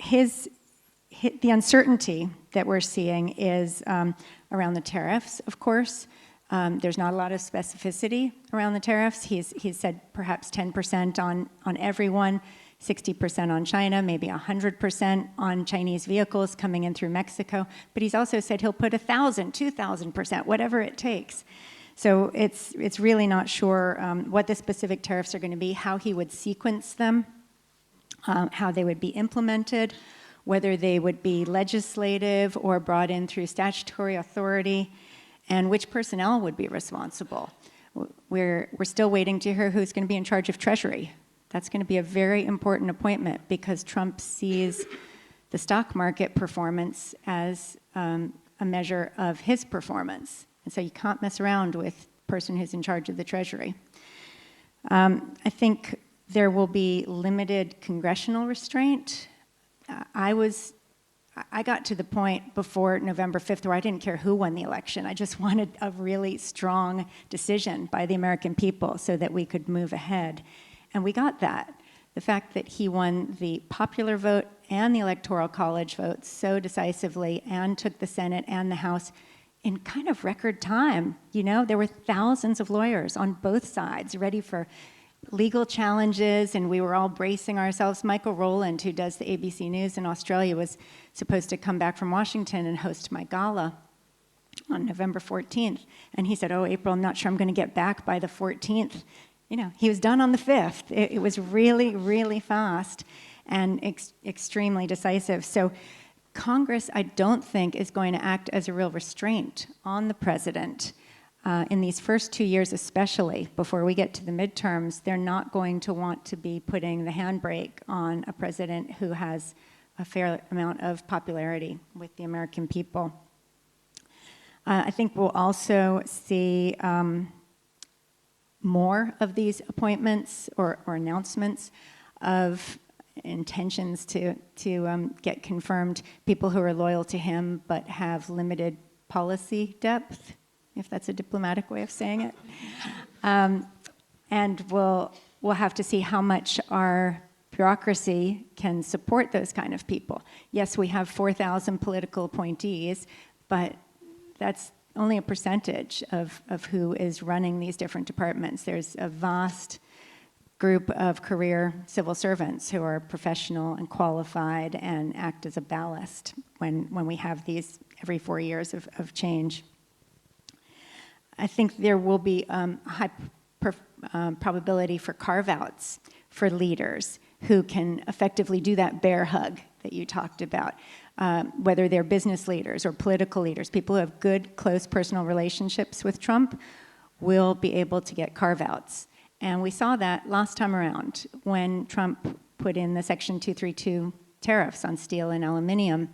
the uncertainty that we're seeing is around the tariffs, of course. There's not a lot of specificity around the tariffs. He's said perhaps 10% on everyone, 60% on China, maybe 100% on Chinese vehicles coming in through Mexico. But he's also said he'll put 1,000, 2,000%, whatever it takes. So it's really not sure what the specific tariffs are going to be, how he would sequence them, how they would be implemented, whether they would be legislative or brought in through statutory authority, and which personnel would be responsible. We're still waiting to hear who's going to be in charge of Treasury. That's going to be a very important appointment because Trump sees the stock market performance as a measure of his performance. And so you can't mess around with the person who's in charge of the Treasury. I think there will be limited congressional restraint. I got to the point before November 5th where I didn't care who won the election. I just wanted a really strong decision by the American people so that we could move ahead. And we got that. The fact that he won the popular vote and the Electoral College vote so decisively and took the Senate and the House in kind of record time. You know, there were thousands of lawyers on both sides ready for legal challenges, and we were all bracing ourselves. Michael Rowland, who does the ABC News in Australia, was supposed to come back from Washington and host my gala on November 14th. And he said, oh, April, I'm not sure I'm going to get back by the 14th. You know, he was done on the 5th. It was really, really fast and extremely decisive. So Congress, I don't think, is going to act as a real restraint on the president. In these first 2 years especially, before we get to the midterms, they're not going to want to be putting the handbrake on a president who has a fair amount of popularity with the American people. I think we'll also see more of these appointments or announcements of intentions to get confirmed, people who are loyal to him but have limited policy depth, if that's a diplomatic way of saying it. And we'll have to see how much our bureaucracy can support those kind of people. Yes, we have 4,000 political appointees, but that's only a percentage of who is running these different departments. There's a vast group of career civil servants who are professional and qualified and act as a ballast when we have these every 4 years of change. I think there will be a high probability for carve-outs for leaders who can effectively do that bear hug that you talked about, whether they're business leaders or political leaders. People who have good, close personal relationships with Trump will be able to get carve-outs. And we saw that last time around when Trump put in the Section 232 tariffs on steel and aluminum.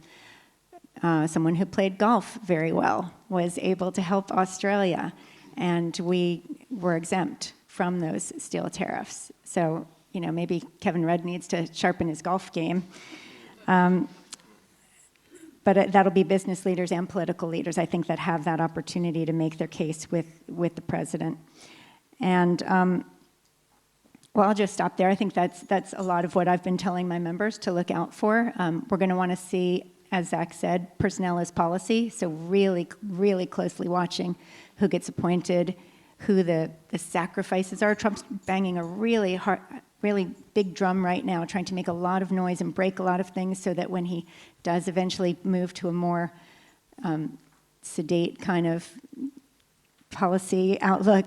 Someone who played golf very well was able to help Australia, and we were exempt from those steel tariffs. So, you know, maybe Kevin Rudd needs to sharpen his golf game. But that'll be business leaders and political leaders, I think, that have that opportunity to make their case with the president. And, well, I'll just stop there. I think that's a lot of what I've been telling my members to look out for. We're going to want to see, as Zack said, personnel is policy, so really, really closely watching who gets appointed, who the sacrifices are. Trump's banging a really big drum right now, trying to make a lot of noise and break a lot of things so that when he does eventually move to a more sedate kind of policy outlook,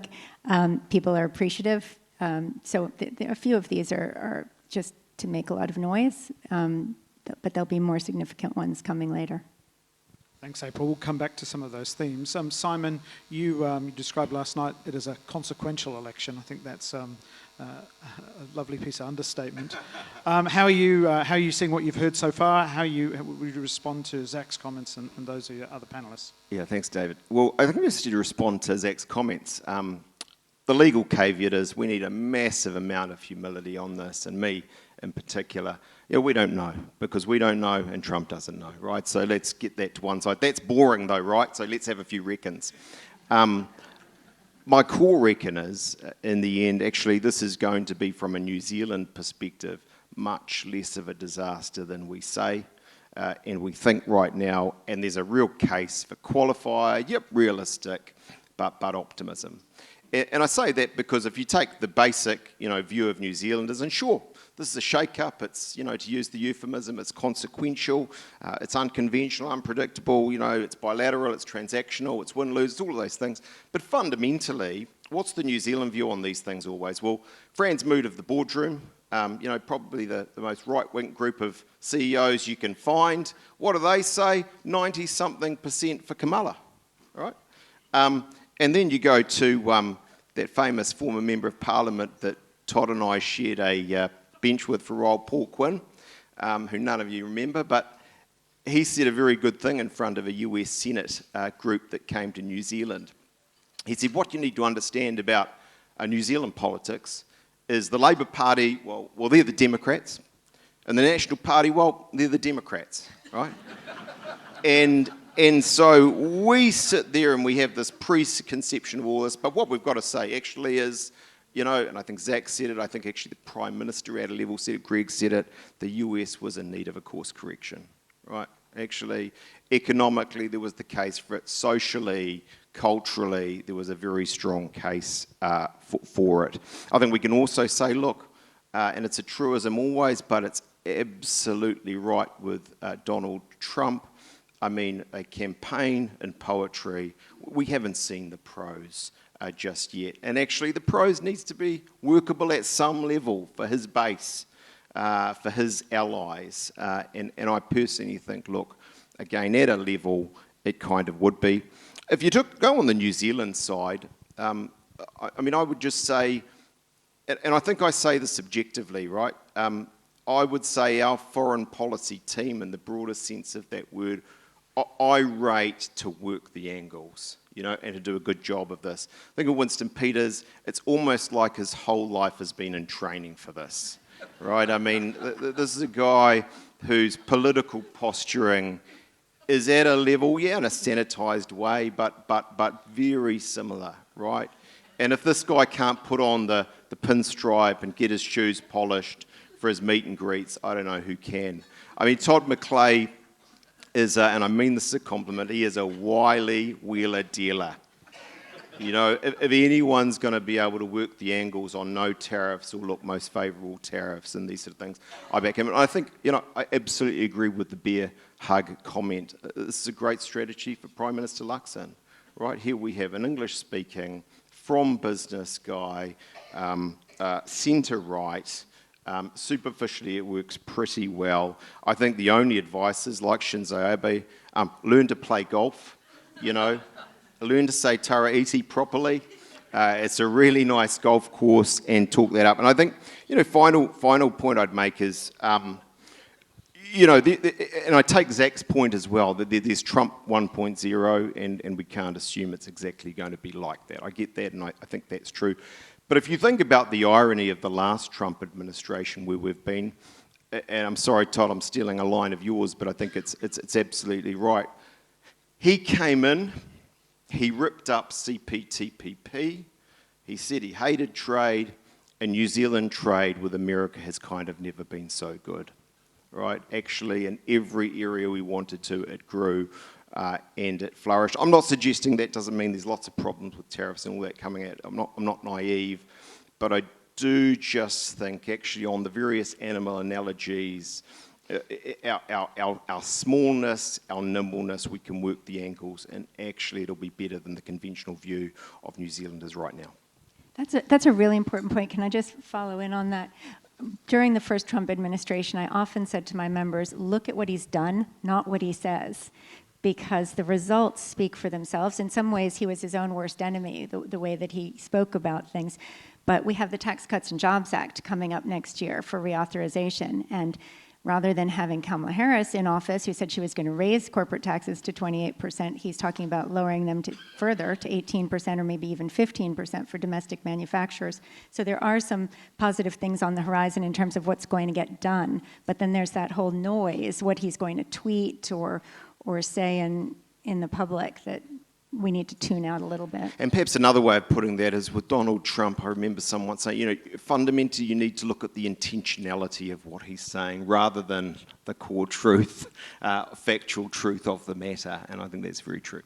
people are appreciative So a few of these are just to make a lot of noise, but there'll be more significant ones coming later. Thanks, April. We'll come back to some of those themes. Simon, you described last night it as a consequential election. I think that's a lovely piece of understatement. How are you seeing what you've heard so far? How would you respond to Zack's comments and those of your other panellists? Yeah, thanks, David. Well, I think I just need to respond to Zack's comments. The legal caveat is we need a massive amount of humility on this, and me in particular. Yeah, we don't know, because we don't know and Trump doesn't know, right? So let's get that to one side. That's boring though, right? So let's have a few reckons. My core reckon is, in the end, actually this is going to be, from a New Zealand perspective, much less of a disaster than we say and we think right now, and there's a real case for qualifier, yep, realistic, but optimism. And I say that because if you take the basic, view of New Zealanders, and sure, this is a shake-up, it's, to use the euphemism, it's consequential, it's unconventional, unpredictable, it's bilateral, it's transactional, it's win-lose, it's all of those things. But fundamentally, what's the New Zealand view on these things always? Well, Fran's mood of the boardroom, probably the most right-wing group of CEOs you can find. What do they say? 90-something% for Kamala, right? And then you go to that famous former member of parliament that Todd and I shared a bench with for a while, Paul Quinn, who none of you remember, but he said a very good thing in front of a US Senate group that came to New Zealand. He said, what you need to understand about New Zealand politics is the Labour Party, well, they're the Democrats, and the National Party, well, they're the Democrats, right? And so we sit there and we have this preconception of all this, but what we've got to say actually is, and I think Zack said it, I think actually the Prime Minister at a level said it, Greg said it, the US was in need of a course correction, right? Actually, economically, there was the case for it. Socially, culturally, there was a very strong case for it. I think we can also say, look, and it's a truism always, but it's absolutely right with Donald Trump. I mean, a campaign and poetry, we haven't seen the prose just yet. And actually, the prose needs to be workable at some level for his base, for his allies. And I personally think, look, again, at a level, it kind of would be. If you go on the New Zealand side, I would just say, and I think I say this objectively, right? I would say our foreign policy team, in the broadest sense of that word, I rate to work the angles, and to do a good job of this. Think of Winston Peters. It's almost like his whole life has been in training for this, right? I mean, this is a guy whose political posturing is at a level, yeah, in a sanitized way, but very similar, right? And if this guy can't put on the pinstripe and get his shoes polished for his meet and greets, I don't know who can. I mean, Todd McClay is, and I mean this as a compliment, he is a wily wheeler dealer. If anyone's going to be able to work the angles on no tariffs or look most favourable tariffs and these sort of things, I back him. And I think, I absolutely agree with the bear hug comment. This is a great strategy for Prime Minister Luxon, right? Here we have an English-speaking, from business guy, centre-right. Superficially, it works pretty well. I think the only advice is, like Shinzo Abe, learn to play golf, learn to say tara iti properly. It's a really nice golf course, and talk that up. And I think, final point I'd make is, and I take Zack's point as well, that there's Trump 1.0, and we can't assume it's exactly going to be like that. I get that, and I think that's true. But if you think about the irony of the last Trump administration, where we've been, and I'm sorry, Todd, I'm stealing a line of yours, but I think it's absolutely right. He came in, he ripped up CPTPP, he said he hated trade, and New Zealand trade with America has kind of never been so good, right? Actually, in every area we wanted to, it grew. And it flourished. I'm not suggesting that doesn't mean there's lots of problems with tariffs and all that coming out. I'm not naive, but I do just think actually on the various animal analogies, our smallness, our nimbleness, we can work the angles, and actually it'll be better than the conventional view of New Zealanders right now. That's a really important point. Can I just follow in on that? During the first Trump administration, I often said to my members, look at what he's done, not what he says, because the results speak for themselves. In some ways, he was his own worst enemy, the way that he spoke about things. But we have the Tax Cuts and Jobs Act coming up next year for reauthorization. And rather than having Kamala Harris in office, who said she was going to raise corporate taxes to 28%, he's talking about lowering them further to 18% or maybe even 15% for domestic manufacturers. So there are some positive things on the horizon in terms of what's going to get done. But then there's that whole noise, what he's going to tweet or say in the public that we need to tune out a little bit. And perhaps another way of putting that is with Donald Trump, I remember someone saying, fundamentally you need to look at the intentionality of what he's saying rather than the core truth, factual truth of the matter, and I think that's very true.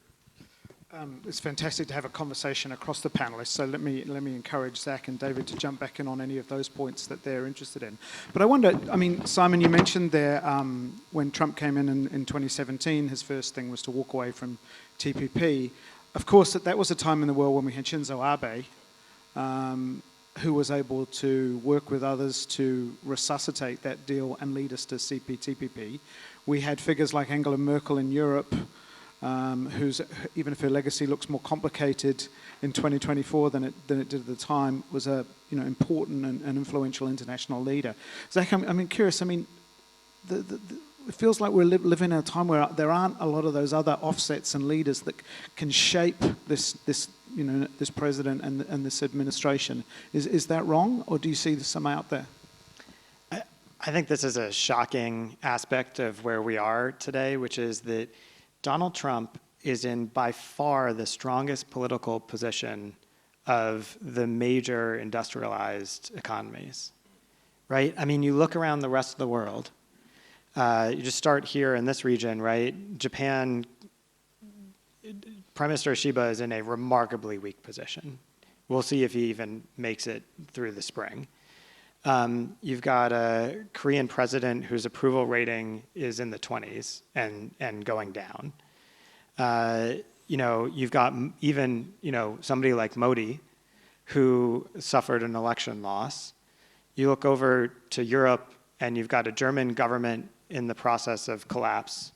It's fantastic to have a conversation across the panelists, so let me encourage Zack and David to jump back in on any of those points that they're interested in. But I wonder, Simon, you mentioned there when Trump came in 2017, his first thing was to walk away from TPP. Of course, that was a time in the world when we had Shinzo Abe, who was able to work with others to resuscitate that deal and lead us to CPTPP. We had figures like Angela Merkel in Europe, who's, even if her legacy looks more complicated in 2024 than it did at the time, was a important and influential international leader. Zack, I'm curious. It feels like we're living in a time where there aren't a lot of those other offsets and leaders that can shape this president and this administration. Is that wrong, or do you see some out there? I think this is a shocking aspect of where we are today, which is that Donald Trump is in by far the strongest political position of the major industrialized economies, right? You look around the rest of the world. You just start here in this region, right? Japan, Prime Minister Shiba is in a remarkably weak position. We'll see if he even makes it through the spring. You've got a Korean president whose approval rating is in the 20s and going down. You've got even somebody like Modi, who suffered an election loss. You look over to Europe, and you've got a German government in the process of collapse,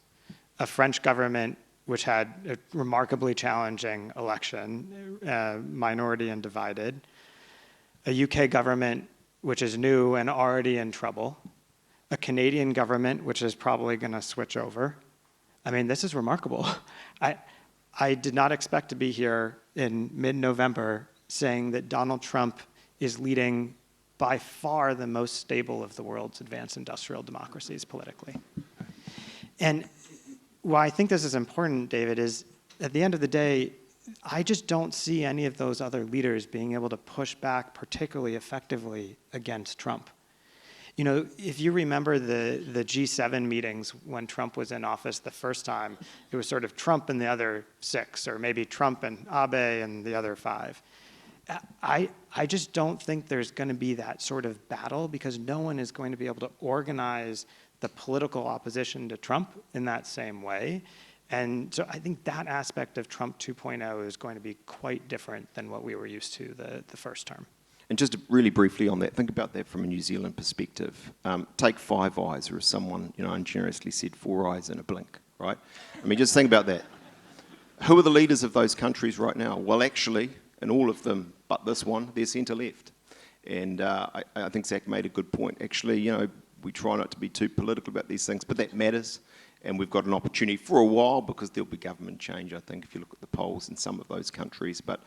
a French government which had a remarkably challenging election, minority and divided, a UK government which is new and already in trouble, a Canadian government which is probably going to switch over. This is remarkable. I did not expect to be here in mid-November saying that Donald Trump is leading by far the most stable of the world's advanced industrial democracies politically. And why I think this is important, David, is at the end of the day, I just don't see any of those other leaders being able to push back particularly effectively against Trump. If you remember the G7 meetings when Trump was in office the first time, it was sort of Trump and the other 6, or maybe Trump and Abe and the other 5. I just don't think there's going to be that sort of battle because no one is going to be able to organize the political opposition to Trump in that same way. And so I think that aspect of Trump 2.0 is going to be quite different than what we were used to the first term. And just really briefly on that, think about that from a New Zealand perspective. Take Five Eyes, or as someone ungenerously said, 4 eyes in a blink, right? Just think about that. Who are the leaders of those countries right now? Well, actually, in all of them, but this one, they're centre-left. And I think Zack made a good point. Actually, we try not to be too political about these things, but that matters. And we've got an opportunity for a while because there'll be government change, I think, if you look at the polls in some of those countries. But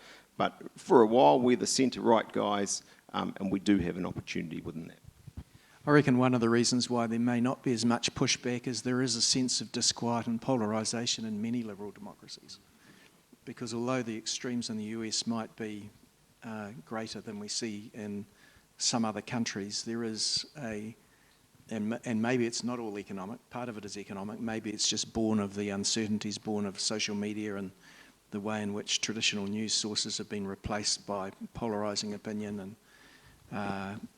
for a while, we're the centre-right guys, and we do have an opportunity within that. I reckon one of the reasons why there may not be as much pushback is there is a sense of disquiet and polarisation in many liberal democracies. Because although the extremes in the US might be greater than we see in some other countries, there is and maybe it's not all economic, part of it is economic, maybe it's just born of the uncertainties, born of social media and the way in which traditional news sources have been replaced by polarising opinion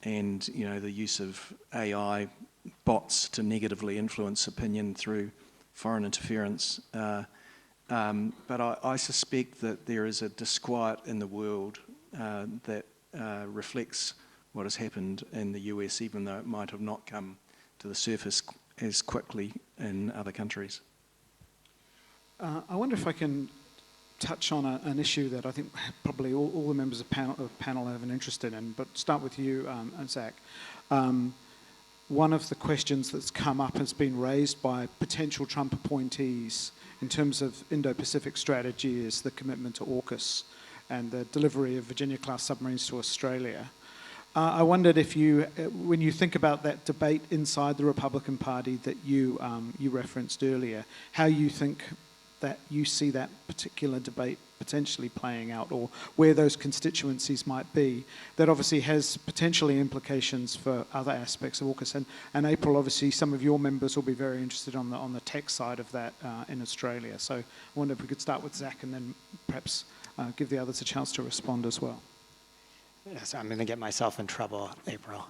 and the use of AI bots to negatively influence opinion through foreign interference. But I suspect that there is a disquiet in the world that reflects what has happened in the US, even though it might have not come to the surface as quickly in other countries. I wonder if I can touch on an issue that I think probably all the members of the panel have an interest in, but start with you, Zack. One of the questions that's come up has been raised by potential Trump appointees in terms of Indo-Pacific strategy is the commitment to AUKUS and the delivery of Virginia-class submarines to Australia. I wondered if you, when you think about that debate inside the Republican Party that you referenced earlier, how you think that you see that particular debate potentially playing out, or where those constituencies might be. That obviously has potentially implications for other aspects of AUKUS. And April, obviously, some of your members will be very interested on the tech side of that in Australia. So I wonder if we could start with Zack and then perhaps give the others a chance to respond as well. Yes, I'm going to get myself in trouble, April.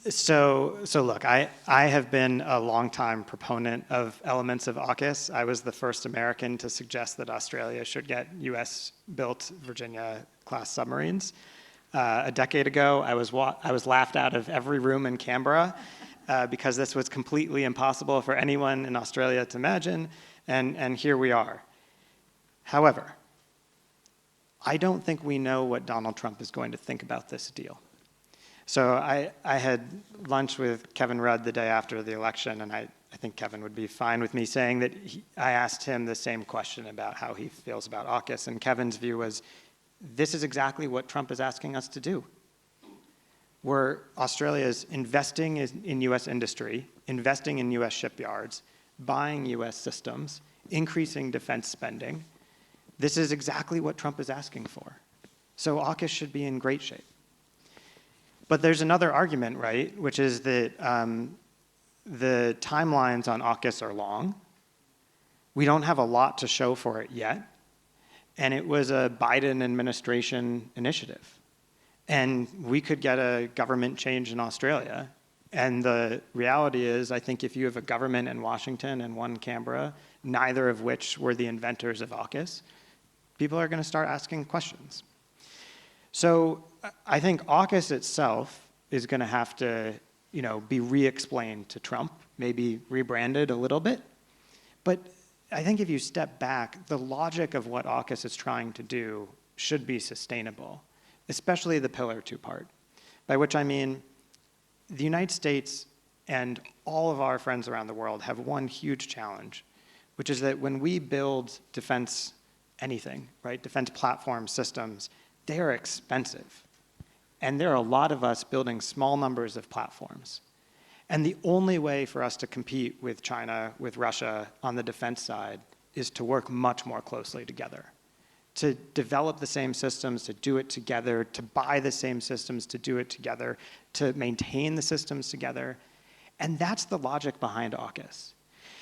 So look, I have been a longtime proponent of elements of AUKUS. I was the first American to suggest that Australia should get US-built Virginia-class submarines. A decade ago, I was laughed out of every room in Canberra because this was completely impossible for anyone in Australia to imagine, and here we are. However, I don't think we know what Donald Trump is going to think about this deal. So I had lunch with Kevin Rudd the day after the election, and I think Kevin would be fine with me saying that I asked him the same question about how he feels about AUKUS, and Kevin's view was, this is exactly what Trump is asking us to do. Where Australia is investing in US industry, investing in US shipyards, buying US systems, increasing defense spending. This is exactly what Trump is asking for. So AUKUS should be in great shape. But there's another argument, right, which is that the timelines on AUKUS are long. We don't have a lot to show for it yet. And it was a Biden administration initiative. And we could get a government change in Australia. And the reality is, I think if you have a government in Washington and one Canberra, neither of which were the inventors of AUKUS, people are going to start asking questions. So I think AUKUS itself is going to have to, be re-explained to Trump, maybe rebranded a little bit. But I think if you step back, the logic of what AUKUS is trying to do should be sustainable, especially the Pillar 2 part, by which I mean the United States and all of our friends around the world have one huge challenge, which is that when we build defense anything, right, defense platform systems, they are expensive. And there are a lot of us building small numbers of platforms. And the only way for us to compete with China, with Russia on the defense side is to work much more closely together. To develop the same systems, to do it together, to buy the same systems, to do it together, to maintain the systems together. And that's the logic behind AUKUS.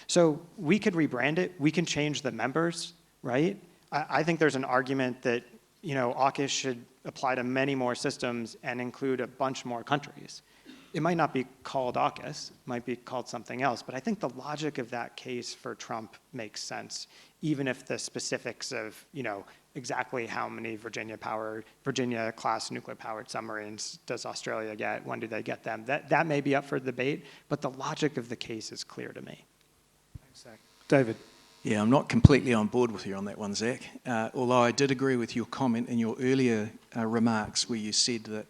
So we could rebrand it, we can change the members, right? I think there's an argument that AUKUS should apply to many more systems and include a bunch more countries. It might not be called AUKUS, it might be called something else, but I think the logic of that case for Trump makes sense, even if the specifics of, exactly how many Virginia-class nuclear-powered submarines does Australia get, when do they get them, that may be up for debate, but the logic of the case is clear to me. Thanks, Zack. David. Yeah, I'm not completely on board with you on that one, Zack. Although I did agree with your comment in your earlier remarks where you said that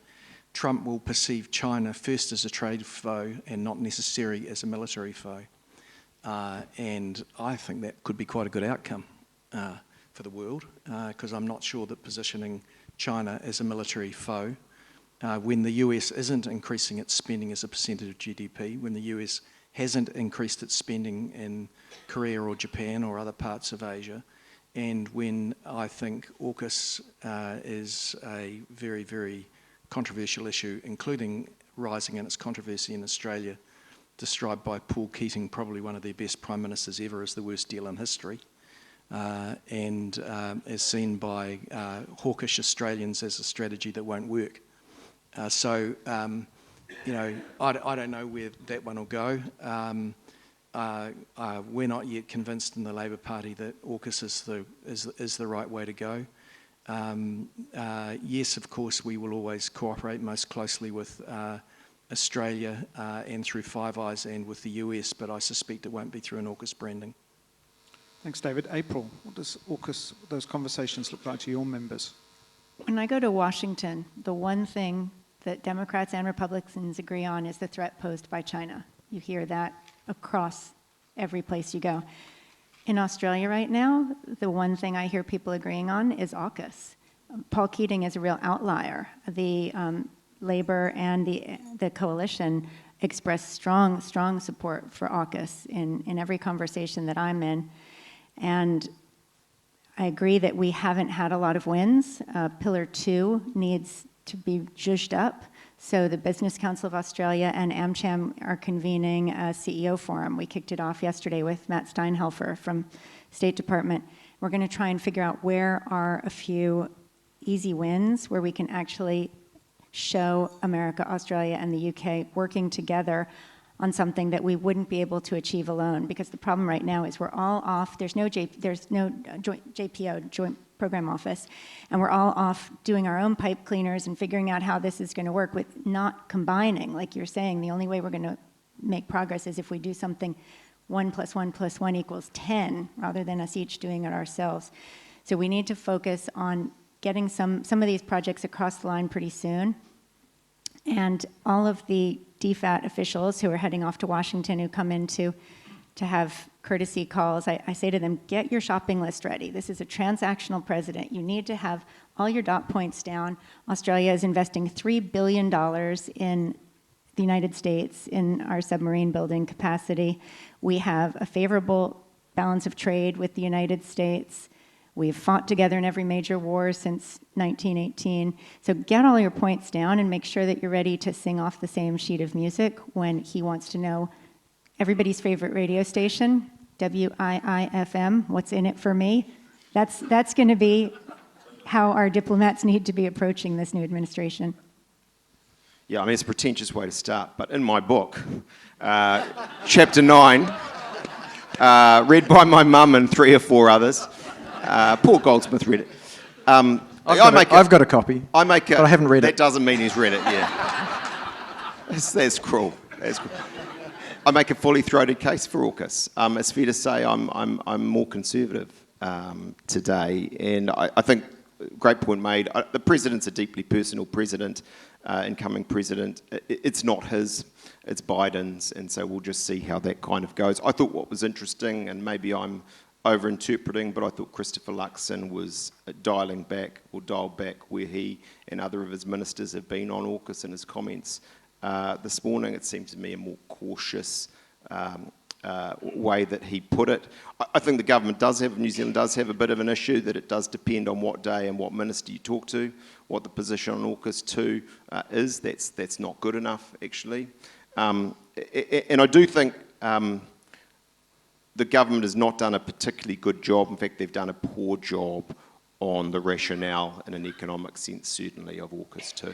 Trump will perceive China first as a trade foe and not necessarily as a military foe. And I think that could be quite a good outcome for the world, because I'm not sure that positioning China as a military foe, when the US isn't increasing its spending as a percentage of GDP, when the US hasn't increased its spending in Korea or Japan or other parts of Asia, and when I think AUKUS is a very, very controversial issue, including rising in its controversy in Australia, described by Paul Keating, probably one of their best prime ministers ever, as the worst deal in history, and as seen by hawkish Australians as a strategy that won't work. I don't know where that one will go. We're not yet convinced in the Labor Party that AUKUS is the right way to go. Yes, of course, we will always cooperate most closely with Australia and through Five Eyes and with the US, but I suspect it won't be through an AUKUS branding. Thanks, David. April, what does AUKUS, those conversations look like to your members? When I go to Washington, the one thing that Democrats and Republicans agree on is the threat posed by China. You hear that across every place you go. In Australia right now, the one thing I hear people agreeing on is AUKUS. Paul Keating is a real outlier. The Labor and the coalition express strong support for AUKUS in every conversation that I'm in. And I agree that we haven't had a lot of wins. Pillar 2 needs to be zhuzhed up. So the Business Council of Australia and AmCham are convening a CEO forum. We kicked it off yesterday with Matt Steinhelfer from State Department. We're going to try and figure out where are a few easy wins where we can actually show America, Australia, and the UK working together on something that we wouldn't be able to achieve alone. Because the problem right now is we're all off. There's no joint JPO, Joint Program Office, and we're all off doing our own pipe cleaners and figuring out how this is going to work with not combining. Like you're saying, the only way we're going to make progress is if we do something 1 + 1 + 1 = 10, rather than us each doing it ourselves. So we need to focus on getting some of these projects across the line pretty soon. And all of the DFAT officials who are heading off to Washington who come in to have courtesy calls, I say to them, get your shopping list ready. This is a transactional president. You need to have all your dot points down. Australia is investing $3 billion in the United States in our submarine building capacity. We have a favorable balance of trade with the United States. We've fought together in every major war since 1918. So get all your points down and make sure that you're ready to sing off the same sheet of music when he wants to know everybody's favorite radio station, WIIFM, what's in it for me. That's going to be how our diplomats need to be approaching this new administration. Yeah, I mean, it's a pretentious way to start, but in my book, chapter 9, read by my mum and 3 or 4 others, Paul Goldsmith read it. I've got a copy, but I haven't read it. That doesn't mean he's read it, yeah. That's cruel. That's cruel. I make a fully throated case for AUKUS. It's fair to say I'm more conservative today, and I think, great point made, the president's a deeply personal president, incoming president. It's not his, it's Biden's, and so we'll just see how that kind of goes. I thought what was interesting, and maybe I'm over-interpreting, but I thought Christopher Luxon was dialed back where he and other of his ministers have been on AUKUS in his comments this morning. It seemed to me a more cautious way that he put it. I think the government New Zealand does have a bit of an issue that it does depend on what day and what minister you talk to, what the position on AUKUS 2 is. That's not good enough, actually. And I do think the government has not done a particularly good job. In fact, they've done a poor job on the rationale in an economic sense, certainly, of AUKUS 2.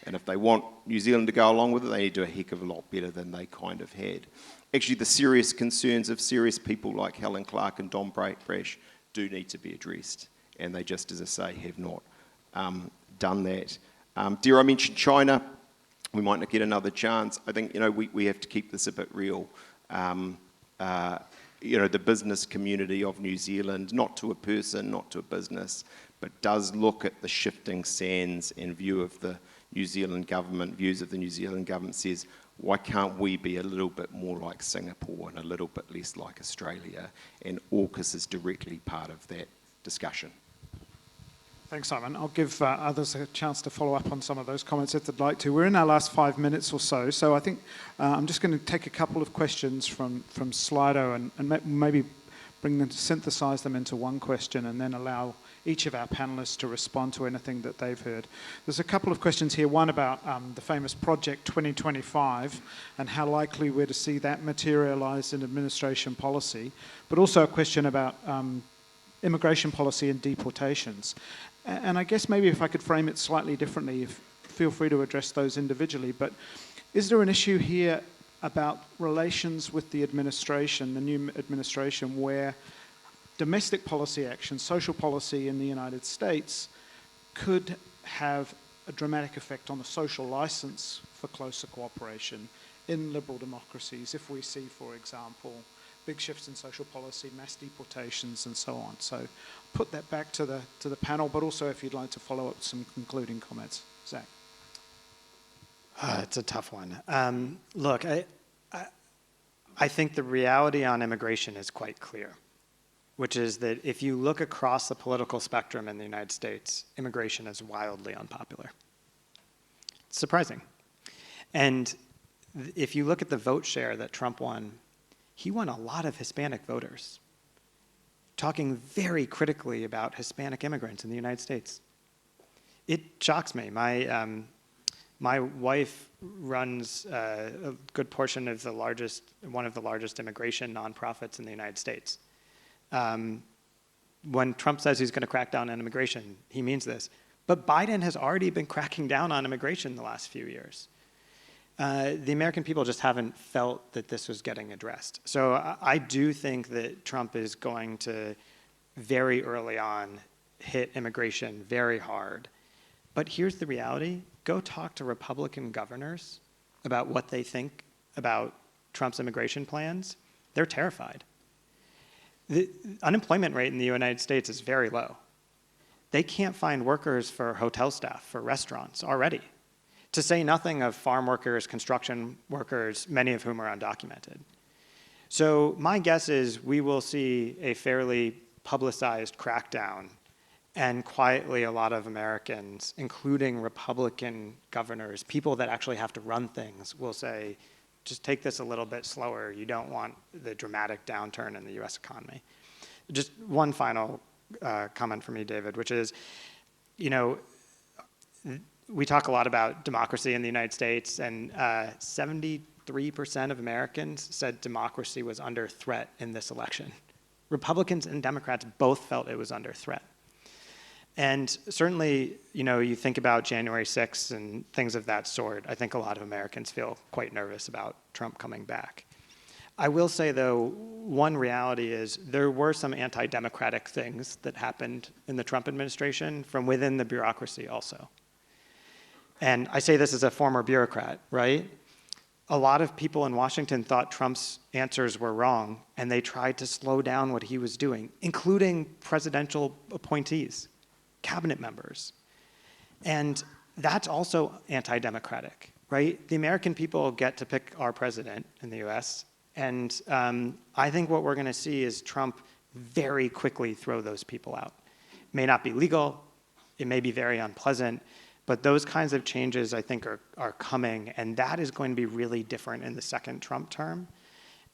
And if they want New Zealand to go along with it, they need to do a heck of a lot better than they kind of had. Actually, the serious concerns of serious people like Helen Clark and Don Brash do need to be addressed. And they just, as I say, have not done that. Dare I mention China? We might not get another chance. I think, we have to keep this a bit real. The business community of New Zealand, not to a person, not to a business, but does look at the shifting sands in view of the New Zealand government, views of the New Zealand government says, why can't we be a little bit more like Singapore and a little bit less like Australia? And AUKUS is directly part of that discussion. Thanks, Simon. I'll give others a chance to follow up on some of those comments if they'd like to. We're in our last 5 minutes or so, so I think I'm just going to take a couple of questions from Slido and maybe synthesize them into one question and then allow each of our panelists to respond to anything that they've heard. There's a couple of questions here, one about the famous Project 2025 and how likely we're to see that materialise in administration policy, but also a question about immigration policy and deportations. And I guess maybe if I could frame it slightly differently, feel free to address those individually, but is there an issue here about relations with the administration, the new administration, where domestic policy action, social policy in the United States could have a dramatic effect on the social license for closer cooperation in liberal democracies if we see, for example, big shifts in social policy, mass deportations, and so on. So put that back to the panel, but also if you'd like to follow up some concluding comments. Zack. It's a tough one. Look, I think the reality on immigration is quite clear, which is that if you look across the political spectrum in the United States, immigration is wildly unpopular. It's surprising. And if you look at the vote share that Trump won, he won a lot of Hispanic voters, talking very critically about Hispanic immigrants in the United States. It shocks me. My wife runs a good portion of one of the largest immigration nonprofits in the United States. When Trump says he's going to crack down on immigration, he means this. But Biden has already been cracking down on immigration the last few years. The American people just haven't felt that this was getting addressed. So I do think that Trump is going to very early on hit immigration very hard. But here's the reality. Go talk to Republican governors about what they think about Trump's immigration plans. They're terrified. The unemployment rate in the United States is very low. They can't find workers for hotel staff, for restaurants already, to say nothing of farm workers, construction workers, many of whom are undocumented. So my guess is we will see a fairly publicized crackdown, and quietly a lot of Americans, including Republican governors, people that actually have to run things, will say, just take this a little bit slower. You don't want the dramatic downturn in the US economy. Just one final comment for me, David, which is, we talk a lot about democracy in the United States, and 73% of Americans said democracy was under threat in this election. Republicans and Democrats both felt it was under threat. And certainly, you think about January 6th and things of that sort. I think a lot of Americans feel quite nervous about Trump coming back. I will say, though, one reality is there were some anti-democratic things that happened in the Trump administration from within the bureaucracy also. And I say this as a former bureaucrat, right? A lot of people in Washington thought Trump's answers were wrong, and they tried to slow down what he was doing, including presidential appointees, cabinet members. And that's also anti-democratic, right? The American people get to pick our president in the US, and I think what we're gonna see is Trump very quickly throw those people out. It may not be legal, it may be very unpleasant, but those kinds of changes, I think, are coming, and that is going to be really different in the second Trump term.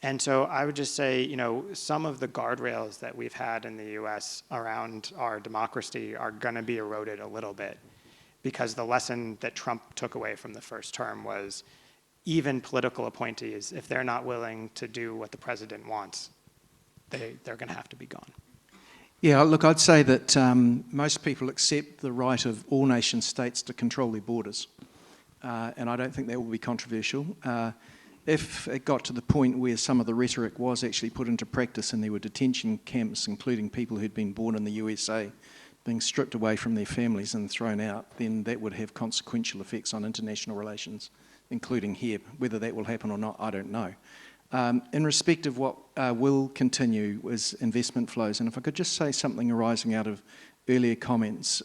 And so I would just say, some of the guardrails that we've had in the US around our democracy are gonna be eroded a little bit, because the lesson that Trump took away from the first term was even political appointees, if they're not willing to do what the president wants, they're gonna have to be gone. Yeah, look, I'd say that most people accept the right of all nation states to control their borders, and I don't think that will be controversial. If it got to the point where some of the rhetoric was actually put into practice and there were detention camps, including people who'd been born in the USA, being stripped away from their families and thrown out, then that would have consequential effects on international relations, including here. Whether that will happen or not, I don't know. In respect of what will continue is investment flows, and if I could just say something arising out of earlier comments,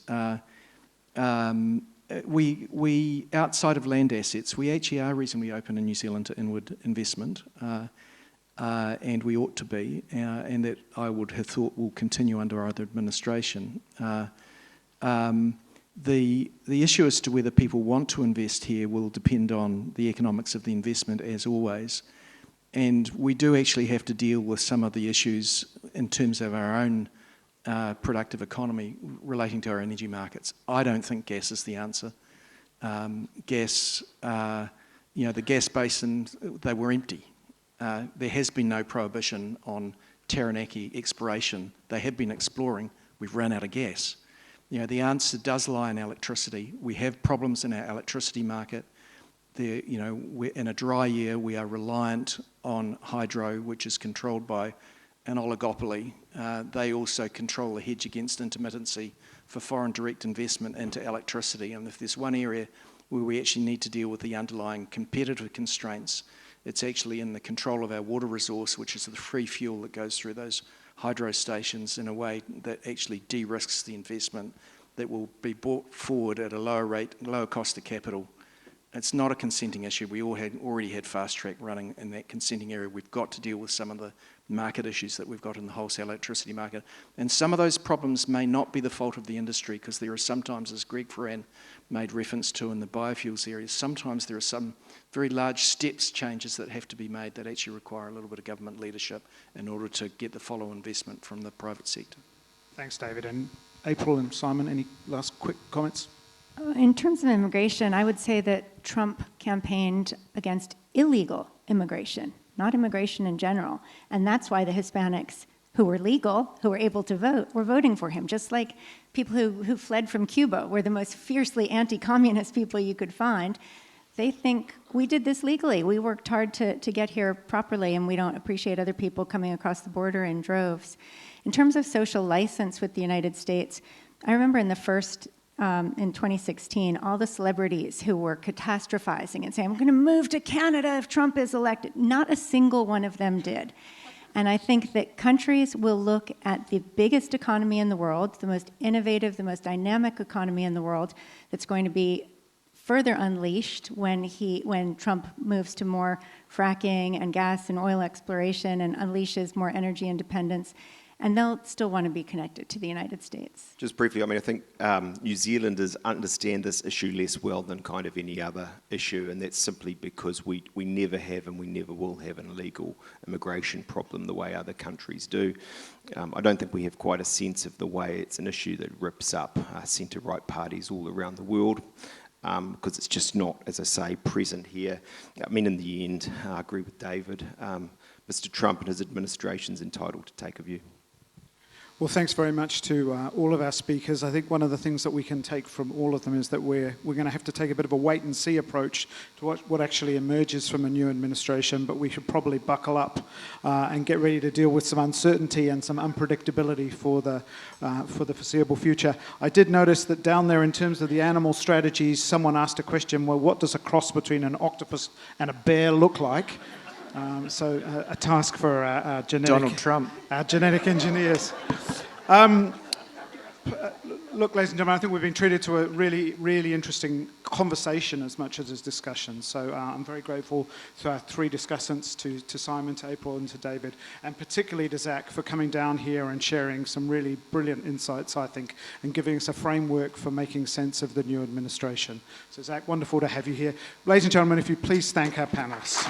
we outside of land assets, we actually are reasonably open in New Zealand to inward investment, and we ought to be, and that I would have thought will continue under either administration. The issue as to whether people want to invest here will depend on the economics of the investment, as always. And we do actually have to deal with some of the issues in terms of our own productive economy relating to our energy markets. I don't think gas is the answer. The gas basins, they were empty. There has been no prohibition on Taranaki exploration. They have been exploring. We've run out of gas. The answer does lie in electricity. We have problems in our electricity market. In a dry year, we are reliant on hydro, which is controlled by an oligopoly. They also control the hedge against intermittency for foreign direct investment into electricity. And if there's one area where we actually need to deal with the underlying competitive constraints, it's actually in the control of our water resource, which is the free fuel that goes through those hydro stations in a way that actually de-risks the investment that will be brought forward at a lower rate, lower cost of capital. It's not a consenting issue. We already had fast track running in that consenting area. We've got to deal with some of the market issues that we've got in the wholesale electricity market. And some of those problems may not be the fault of the industry, because there are sometimes, as Greg Ferran made reference to in the biofuels area, sometimes there are some very large steps changes that have to be made that actually require a little bit of government leadership in order to get the follow investment from the private sector. Thanks, David. And April and Simon, any last quick comments? In terms of immigration, I would say that Trump campaigned against illegal immigration, not immigration in general. And that's why the Hispanics who were legal, who were able to vote, were voting for him. Just like people who fled from Cuba were the most fiercely anti-communist people you could find. They think we did this legally. We worked hard to get here properly, and we don't appreciate other people coming across the border in droves. In terms of social license with the United States, I remember in 2016, all the celebrities who were catastrophizing and saying, I'm going to move to Canada if Trump is elected. Not a single one of them did. And I think that countries will look at the biggest economy in the world, the most innovative, the most dynamic economy in the world, that's going to be further unleashed when Trump moves to more fracking and gas and oil exploration and unleashes more energy independence. And they'll still want to be connected to the United States. Just briefly, I mean, I think New Zealanders understand this issue less well than kind of any other issue, and that's simply because we never have and we never will have an illegal immigration problem the way other countries do. I don't think we have quite a sense of the way it's an issue that rips up centre-right parties all around the world. Because it's just not, as I say, present here. I mean, in the end, I agree with David. Mr. Trump and his administration is entitled to take a view. Well, thanks very much to all of our speakers. I think one of the things that we can take from all of them is that we're going to have to take a bit of a wait-and-see approach to what actually emerges from a new administration, but we should probably buckle up and get ready to deal with some uncertainty and some unpredictability for the foreseeable future. I did notice that down there, in terms of the animal strategies, someone asked a question, well, what does a cross between an octopus and a bear look like? So a task for our genetic engineers. Look, ladies and gentlemen, I think we've been treated to a really, really interesting conversation as much as a discussion. So I'm very grateful to our three discussants, to Simon, to April, and to David, and particularly to Zack for coming down here and sharing some really brilliant insights, I think, and giving us a framework for making sense of the new administration. So Zack, wonderful to have you here. Ladies and gentlemen, if you please thank our panelists.